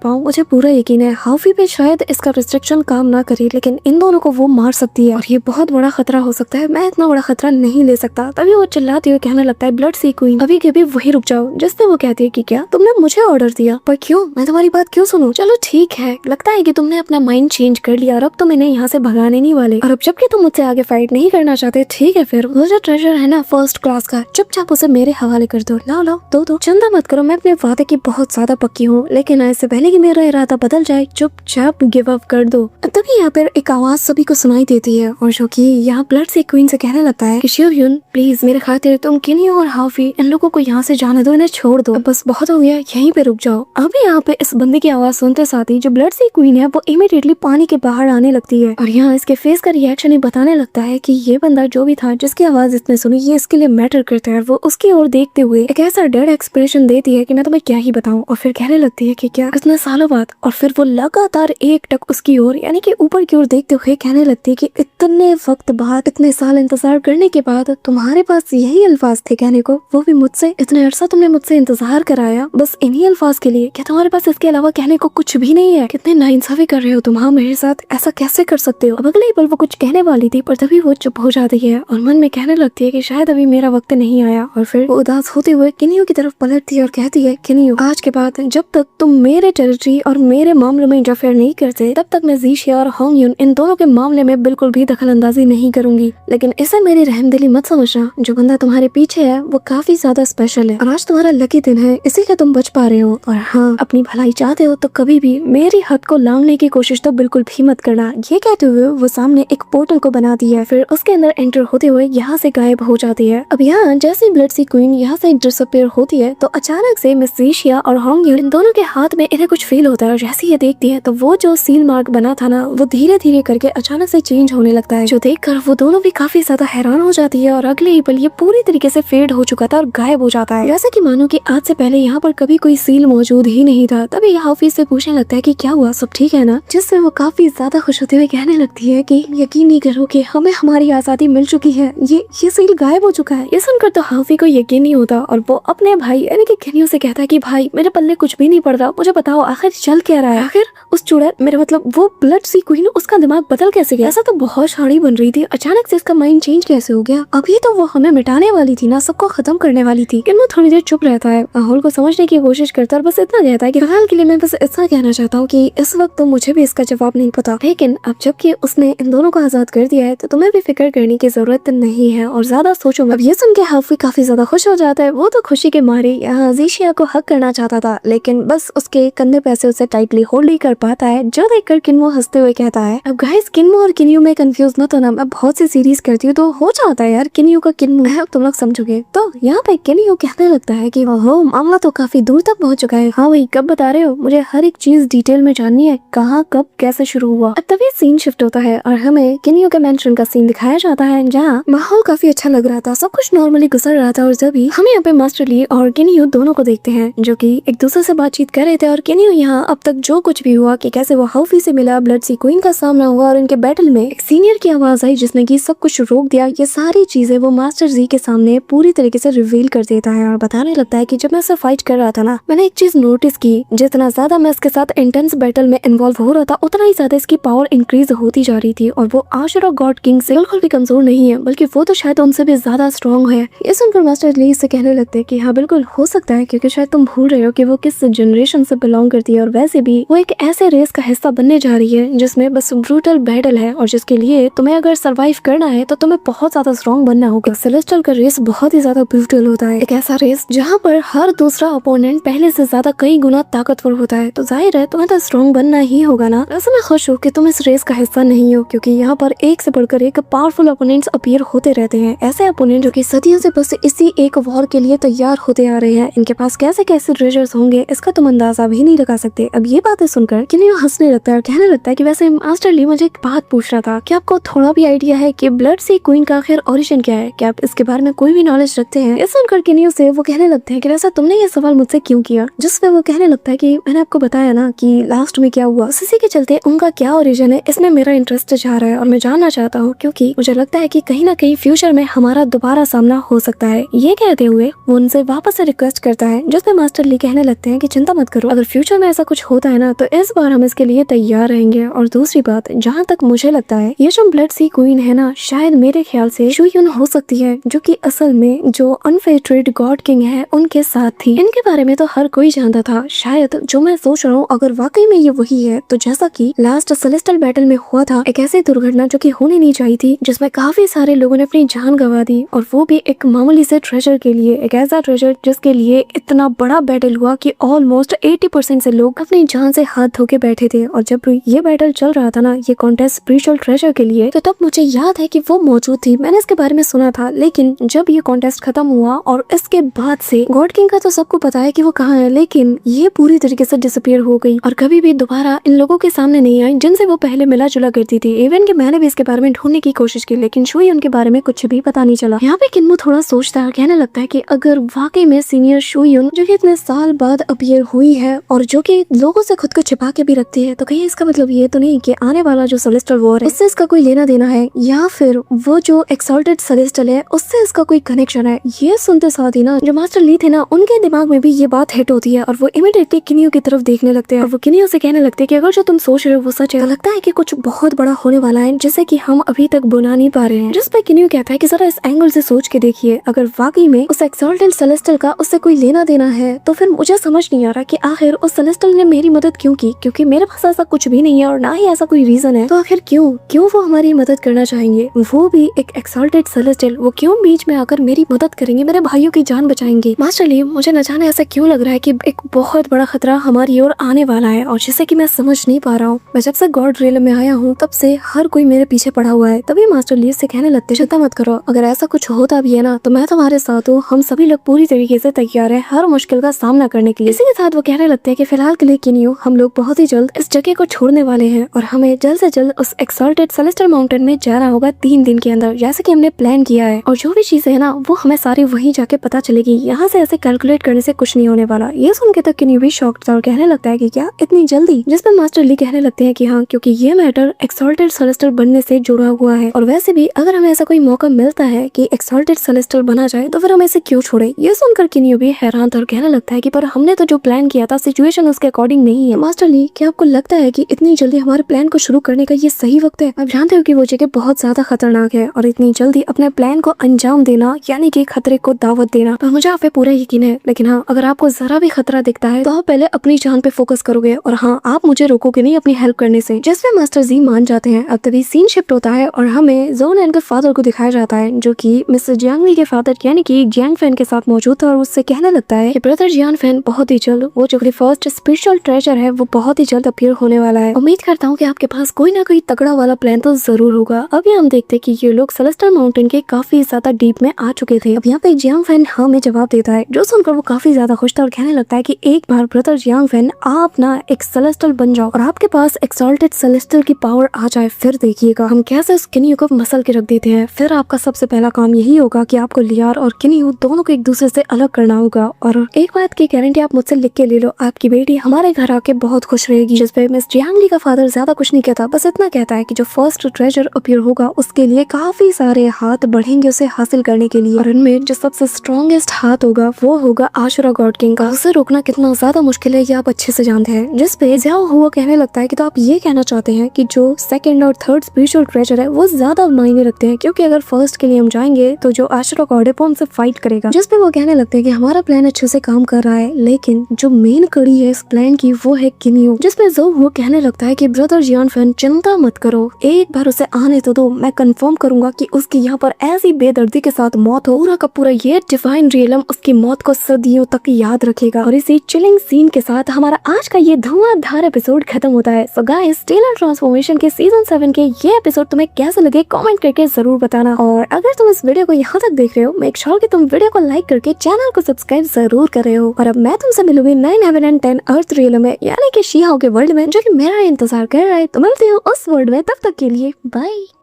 पाऊँ मुझे पूरा यकीन है हाउफी पे शायद इसका रिस्ट्रिक्शन काम ना करे लेकिन इन दोनों को वो मार सकती है और ये बहुत बड़ा खतरा हो सकता है, मैं इतना बड़ा खतरा नहीं ले सकता। तभी वो चिल्लाते हुए कहने लगता है ब्लड सी क्वीन अभी के भी वही रुक जाओ, जिससे वो कहती है कि क्या तुमने मुझे ऑर्डर दिया, पर क्यों, मैं तुम्हारी बात क्यों सुनूं। चलो ठीक है, लगता है कि तुमने अपना माइंड चेंज कर लिया और अब तुम इन्हें यहाँ से भगाने नहीं वाले और अब जबकि तुम मुझसे आगे फाइट नहीं करना चाहते, ठीक है फिर वो जो ट्रेजर है ना फर्स्ट क्लास का, चुपचाप उसे मेरे हवाले कर दो, लाओ लाओ दो चिंता मत करो, मैं अपने वादे की बहुत ज्यादा पक्की हूँ, लेकिन इससे पहले कि मेरा इरादा बदल जाए चुपचाप गिव अप कर दो। तभी यहाँ पर एक आवाज सभी को सुनाई देती है और जो कि यहाँ ब्लड से क्वीन से कहने लगता है कि शिवयुन प्लीज मेरे खातिर तुम किनियो और हाउफी इन लोगों को यहाँ से जाने दो, इन्हें छोड़ दो, बस बहुत हो गया, यहीं पे रुक जाओ। अभी यहाँ पे इस बंदे की आवाज सुनते साथ ही जो ब्लड सी क्वीन है वो इमीडिएटली पानी के बाहर आने लगती है और यहाँ इसके फेस का रिएक्शन ही बताने लगता है कि ये बंदा जो भी था जिसकी आवाज इसने सुनी ये इसके लिए मैटर करता है। वो उसकी ओर देखते हुए एक ऐसा डेड एक्सप्रेशन देती है कि मैं तुम्हें क्या ही बताऊं और फिर कहने लगती है कि क्या इतने सालों बाद, और फिर वो लगातार एक टक उसकी ओर यानी कि ऊपर की ओर देखते हुए कहने लगती है कि इतने वक्त बाद, इतने साल इंतजार करने के बाद तुम्हारे पास यही अल्फाज थे कहने को, वो भी मुझसे, इतने अरसा तुमने मुझसे इंतजार कराया बस इन्हीं अल्फाज के लिए, क्या तुम्हारे पास इसके अलावा कहने को कुछ भी नहीं है। कितने नाइंसाफी कर रहे हो तुम, हाँ मेरे साथ ऐसा कैसे कर सकते हो। अब अगले ही पल वो कुछ कहने वाली थी पर तभी वो चुप हो जाती है और मन में कहने लगती है कि शायद अभी मेरा वक्त नहीं आया और फिर वो उदास होते हुए किनियो की तरफ पलटती है और कहती है किनियो आज के बाद जब तक तुम मेरे टेरिटरी और मेरे मामलों में इंटरफेयर नहीं करते तब तक मैं जीशिया और होंगयुन इन दोनों के मामले में बिल्कुल भी दखल अंदाजी नहीं करूंगी, लेकिन इसे मेरी रहमदिली मत समझना, जो बंदा तुम्हारे पीछे है वो काफी ज्यादा स्पेशल है और आज तुम्हारा लकी दिन है इसीलिए तुम बच पा रहे हो और हाँ अपनी भलाई चाहते हो तो कभी भी मेरी हद को लांघने की कोशिश तो बिल्कुल भी मत करना। ये कहते हुए वो सामने एक पोर्टल को बनाती है, फिर उसके अंदर एंटर होते हुए यहाँ से गायब गायब हो जाती है। अब यहाँ जैसे ब्लड सी क्वीन यहाँ से डिसअपीयर होती है तो अचानक से मिस ज़ीशिया और होंग यून इन दोनों के हाथ में इन्हें कुछ फील होता है और जैसे ये देखती है तो वो जो सील मार्क बना था ना वो धीरे धीरे करके अचानक से चेंज होने लगता है, जो देखकर वो दोनों भी काफी ज्यादा हैरान हो जाती है और अगले ही पल ये पूरी तरीके से फेड हो चुका था और गायब हो जाता है। जैसे कि मानो कि आज से पहले यहाँ पर कभी कोई सील मौजूद ही नहीं था। तभी हाफिज से पूछने लगता है कि क्या हुआ, सब ठीक है ना, जिससे वो काफी ज्यादा खुश होते हुए कहने लगती है कि यकीन नहीं करो कि हमें हमारी आजादी मिल चुकी है, ये सील गायब हो चुका है। ये सुनकर तो हाफी को यकीन नहीं होता और वो अपने भाई यानी कि किन्यू से कहता है कि भाई मेरे पल्ले कुछ भी नहीं पड़ रहा, मुझे बताओ आखिर चल क्या रहा है, आखिर उस चुड़ैल मेरे मतलब वो ब्लड सी क्वीन उसका दिमाग बदल कैसे गया, ऐसा तो बहुत शाड़ी बन रही थी, अचानक से इसका माइंड चेंज कैसे हो गया, अभी तो वो हमें मिटाने वाली थी ना, सबको खत्म करने वाली थी। किन्नू थोड़ी देर चुप रहता है, माहौल को समझने की कोशिश करता है और बस इतना कहता है कि फिलहाल के लिए मैं बस इतना कहना चाहता हूँ कि इस वक्त तो मुझे भी इसका जवाब नहीं पता, लेकिन अब जबकि उसने इन दोनों को आजाद कर दिया है तो तुम्हें भी फिक्र करने की जरूरत नहीं है और ज्यादा सोचो मत। अब ये सुन के हाफी काफी ज्यादा खुश हो जाता है। वो तो खुशी के मारे यहाँ ज़ीशिया को हक करना चाहता था लेकिन बस उसके कंधे पे से उसे टाइटली होल्ड ही कर पाता है, जो देखकर किन्मो हंसते हुए कहता है अब गाइस किन्मो और किन्यू में कंफ्यूज मत होना, मैं बहुत सी सीरीज करती हूँ तो हो जाता है यार, किन्यू का किन्मो है, तुम लोग समझोगे। तो यहाँ पे किन्यू कहने लगता है कि ओहो मामला तो काफी दूर तक पहुँच चुका है, हाँ वही कब बता रहे हो, मुझे हर एक चीज डिटेल में जाननी है, कहाँ कब कैसे शुरू हुआ। अब तभी सीन शिफ्ट होता है और हमें किन्यू के मेंशन का सीन दिखाया जाता है जहाँ माहौल काफी अच्छा लग रहा था, सब कुछ नॉर्मली गुजर रहा था और जब हम यहाँ पे मास्टर ली और किन्यू दोनों को देखते हैं जो कि एक दूसरे से बातचीत कर रहे थे और किन्यू यहाँ अब तक जो कुछ भी हुआ कि कैसे वो हाफी से मिला, ब्लड सी क्वीन का सामना हुआ और इनके बैटल में एक सीनियर की आवाज आई जिसने की सब कुछ रोक दिया, ये सारी चीजें वो मास्टर जी के सामने पूरी तरीके से रिवील कर देता है और बताने लगता है कि जब मैं उससे फाइट कर रहा था ना, मैंने एक चीज नोटिस की, जितना ज्यादा मैं इसके साथ इंटेंस बैटल में इन्वॉल्व हो रहा था उतना ही ज्यादा इसकी पावर इंक्रीज होती जा रही थी और वो आशुरा गॉड किंग से बिल्कुल भी कमजोर नहीं है, बल्कि वो तो शायद उनसे भी ज्यादा स्ट्रॉन्ग है। ये सुनकर मास्टर ली से कहने लगते हैं कि हाँ बिल्कुल हो सकता है, क्योंकि शायद तुम भूल रहे हो कि वो किस जनरेशन से बिलोंग करती है और वैसे भी वो एक ऐसे रेस का हिस्सा बनने जा रही है जिसमें बस ब्रूटल बैटल है और जिसके लिए तुम्हें अगर सरवाइव करना है तो तुम्हें बहुत ज्यादा स्ट्रॉन्ग बनना होगा। सेलेस्टियल का रेस बहुत ही ज्यादा ब्रूटल होता है, एक ऐसा रेस जहाँ पर हर दूसरा अपोनेंट पहले से ज्यादा कई गुना ताकतवर होता है, तो जाहिर है तुम्हें तो स्ट्रॉन्ग बनना ही होगा ना। वैसे मैं खुश हूँ कि तुम इस रेस का हिस्सा नहीं हो, क्योंकि यहाँ पर एक से बढ़कर एक पावरफुल अपोनेंट्स अपीयर होते रहते हैं, ऐसे अपोनेंट जो कि सदियों से बस इसी एक वॉर के लिए तैयार होते आ रहे हैं, इनके पास कैसे कैसे ट्रेजर्स होंगे इसका तुम अंदाजा भी नहीं लगा सकते। अब ये बातें सुनकर किन्यू हंसने लगता है और कहने लगता है कि वैसे मास्टर ली मुझे एक बात पूछना था, क्या आपको थोड़ा भी आइडिया है कि ब्लड सी क्वीन का आखिर ओरिजिन क्या है, क्या आप इसके बारे में कोई भी नॉलेज रखते हैं। ये सुनकर किन्यू से वो कहने लगते हैं कि वैसा तुमने ये सवाल मुझसे क्यों किया, जिसपे वो कहने लगता है कि मैंने आपको बताया ना कि लास्ट में क्या हुआ, इसी के चलते उनका क्या ओरिजिन है इसमें मेरा इंटरेस्ट जा रहा है और मैं जानना चाहता हूँ, क्योंकि मुझे लगता है कि कहीं ना कहीं फ्यूचर में हमारा दोबारा सामना हो सकता है। ये कहते हुए वो उनसे वापस से रिक्वेस्ट करता है, जिसमें मास्टर ली कहने लगते हैं कि चिंता मत करो, अगर फ्यूचर में ऐसा कुछ होता है ना तो इस बार हम इसके लिए तैयार रहेंगे। और दूसरी बात, जहाँ तक मुझे लगता है ये जो ब्लड सी क्वीन है ना, शायद मेरे ख्याल से शुयून हो सकती है, जो कि असल में जो अनफेटेड गॉड किंग है उनके साथ थी। इनके बारे में तो हर कोई जानता था, शायद जो मैं सोच रहा हूँ अगर वाकई में ये वही है तो जैसा कि लास्ट सेलेस्टियल बैटल में हुआ था, एक ऐसी दुर्घटना जो कि होनी नहीं चाहिए थी, जिसमें काफी सारे लोगों ने अपनी जान गंवा दी और वो भी एक मामूली से ट्रेजर के लिए, एक ऐसा ट्रेजर जिसके लिए इतना बड़ा बैटल हुआ कि ऑलमोस्ट 80% से लोग अपनी जान से हाथ धो के बैठे थे। और जब ये बैटल चल रहा था ना, ये कॉन्टेस्ट स्पिरिचुअल ट्रेजर के लिए, तो तब मुझे याद है कि वो मौजूद थी, मैंने इसके बारे में सुना था। लेकिन जब ये कॉन्टेस्ट खत्म हुआ और इसके बाद से गॉड किंग का तो सबको पता है कि वो कहाँ है, लेकिन ये पूरी तरीके से डिसअपीयर हो गई और कभी भी दोबारा इन लोगों के सामने नहीं आई जिनसे वो पहले मिला जुला करती थी। इवन कि मैंने भी इसके बारे में ढूंढने की कोशिश की, लेकिन शुई उनके बारे में कुछ भी पता नहीं चला। यहाँ पे किन्मो थोड़ा सोचता है, कहने लगता है कि अगर वाकई में सीनियर शुयून जो कि इतने साल बाद अपीयर हुई है और जो कि लोगों से खुद को छिपा के भी रखती है, तो कहीं इसका मतलब ये तो नहीं कि आने वाला जो सेलेस्टियल वॉर है उससे इसका कोई लेना देना है, या फिर वो जो एक्सॉल्टेड सेलेस्टियल है उससे इसका कोई कनेक्शन है। ये सुनते साथ ही ना जो मास्टर ली थे ना, उनके दिमाग में भी ये बात हिट होती है और वो इमीडिएटली किन्यू की तरफ देखने लगते हैं और वो किन्यू से कहने लगते हैं कि अगर जो तुम सोच रहे हो वो सच है, तो लगता है कि कुछ बहुत बड़ा होने वाला है जिसे कि हम अभी तक बुला नहीं पा रहे हैं। जिस पे किन्यू कहता है कि जरा इस एंगल से सोच के देखिए, अगर वाकई में उस एक्सॉल्टेड सेलेस्टियल का उससे कोई लेना देना है तो फिर मुझे समझ नहीं आ रहा कि आखिर उस सेलेस्टियल ने मेरी मदद क्यों की, क्योंकि मेरे पास ऐसा कुछ भी नहीं है और ना ही ऐसा कोई रीजन है, तो आखिर क्यों वो हमारी मदद करना चाहेंगे, वो भी एक एक्सॉल्टेड सेलेस्टियल, वो क्यों बीच में आकर मेरी मदद करेंगे, मेरे भाइयों की जान बचाएंगे। मास्टर ली, मुझे न जाने ऐसा क्यों लग रहा है कि एक बहुत बड़ा खतरा हमारी ओर आने वाला है और जिसे कि मैं समझ नहीं पा रहा हूँ। मैं जब से गॉड रियल में आया हूँ तब से हर कोई मेरे पीछे पड़ा हुआ है। तभी मास्टर ली से कहने लगते, चिंता मत करो, अगर ऐसा कुछ होता भी है ना तो मैं तुम्हारे साथ हूँ, हम सभी लोग पूरी तरीके से तैयार है हर मुश्किल का सामना करने के लिए। इसी के साथ वो कहने लगते हैं कि फिलहाल के लिए किनियो हम लोग बहुत ही जल्द इस जगह को छोड़ने वाले हैं और हमें जल्द से जल्द उस एक्सॉल्टेड सेलेस्टियल माउंटेन में जाना होगा 3 दिन के अंदर, जैसे कि हमने प्लान किया है। और जो भी चीजें है ना वो हमें सारी वहीं जाके पता चलेगी, यहाँ से ऐसे कैलकुलेट करने से कुछ नहीं होने वाला। ये सुन के तो किनियो भी शॉक्ड था और कहने लगता है कि क्या इतनी जल्दी, जिस पर मास्टर ली कहने लगते हैं कि हाँ, क्योंकि ये मैटर एक्सॉल्टेड सेलेस्टियल बनने से जुड़ा हुआ है और वैसे भी अगर हमें ऐसा कोई मौका मिलता है कि एक्सॉल्टेड सेलेस्टियल बना जाए तो फिर हम इसे क्यों छोड़े। ये सुनकर किनियो भी हैरान था और कहने लगता है कि पर हमने तो जो प्लान किया था सिचुएशन उसके अकॉर्डिंग नहीं है। मास्टर ली, क्या आपको लगता है कि इतनी जल्दी हमारे प्लान को शुरू करने का ये सही वक्त है? आप जानते हो कि वो जगह बहुत ज्यादा खतरनाक है और इतनी जल्दी अपने प्लान को अंजाम देना यानी कि खतरे को दावत देना। पर मुझे आप पे पूरा यकीन है, लेकिन हाँ, अगर आपको जरा भी खतरा दिखता है तो आप पहले अपनी जान पे फोकस करोगे और हाँ, आप मुझे रोकोगे नहीं अपनी हेल्प करने से। जिसमें मास्टर जी मान जाते हैं। अब तभी सीन शिफ्ट होता है और हमें जोन एन के फादर को दिखाया जाता है, जो कि मिस्टर जियांग ली के फादर यानी कि जियांग फैन के साथ मौजूद था और उससे कहने लगता है कि ब्रदर जियांग फैन बहुत ही जल्द वो जो फर्स्ट स्पिरिचुअल ट्रेजर है वो बहुत ही जल्द अपीयर होने वाला है। उम्मीद करता हूँ कि आपके पास कोई ना कोई तगड़ा वाला प्लान तो जरूर होगा। अभी हम देखते हैं कि ये लोग सेलेस्टियल माउंटेन के काफी ज्यादा डीप में आ चुके थे। अब यहाँ पे जियांग फैन हाँ में जवाब देता है, जो सुनकर वो काफी ज्यादा खुश था और कहने लगता है कि एक बार ब्रदर जियांग फैन आप ना एक सेलेस्टियल बन जाओ और आपके पास एक्सॉल्टेड सेलेस्टियल की पावर आ जाए, फिर देखिएगा हम कैसे उस किनियो को मसल के रख देते हैं। फिर आपका सबसे पहला काम यही होगा कि आपको लियार और किनियो दोनों को एक दूसरे से अलग करना होगा। और एक बात की गारंटी आप मुझसे लिख के ले लो, आपकी बेटी हमारे घर आके बहुत खुश रहेगी। जिस पे मिस जियांग ली का फादर ज्यादा कुछ नहीं कहता, बस इतना कहता है कि जो फर्स्ट ट्रेजर अपीयर होगा उसके लिए काफी सारे हाथ बढ़ेंगे उसे हासिल करने के लिए और उनमें जो सबसे स्ट्रॉन्गेस्ट हाथ होगा वो होगा आशुरा गॉड किंग का। उसे रोकना कितना ज्यादा मुश्किल है ये आप अच्छे से जानते हैं। जिस पे ज़्याओ हुआ कहने लगता है कि तो आप ये कहना चाहते हैं कि जो सेकंड और थर्ड स्पिरिचुअल ट्रेजर है वो ज्यादा मायने रखते हैं, क्योंकि अगर फर्स्ट के लिए हम जाएंगे तो जो आशुरा गॉड है वो हमसे फाइट करेगा। जिस पे वो कहने लगते हैं कि हमारा प्लान अच्छे से काम कर रहा है, लेकिन जो मेन कड़ी है इस प्लान की वो है किनियो। जिस पे ज़ो हुआ कहने लगता है कि ब्रदर जियांग फैन चिंता मत करो, एक बार उसे आने तो दो, मैं कंफर्म करूंगा कि उसकी यहाँ पर ऐसी बेदर्दी के साथ मौत हो पूरा का पूरा ये डिवाइन रियलम उसकी मौत को सदियों तक याद रखेगा। और इसी चिलिंग सीन के साथ हमारा आज का ये धुआंधार एपिसोड खत्म होता है। सो गाइस, स्टेलर ट्रांसफॉर्मेशन के सीजन 7 के ये एपिसोड तुम्हें कैसे लगे कमेंट करके जरूर बताना। और अगर तुम इस वीडियो को यहाँ तक देख रहे हो, मेक श्योर कि तुम वीडियो को लाइक करके चैनल को सब्सक्राइब जरूर कर रहे हो। और अब मैं तुमसे मिलूंगी 9 हेवन एंड 10 अर्थ रियलम में, यानी कि शी हाओ के वर्ल्ड में, जो कि मेरा इंतजार कर रहा है। तो मिलती हूँ उस वर्ल्ड में, तब तक के लिए बाय।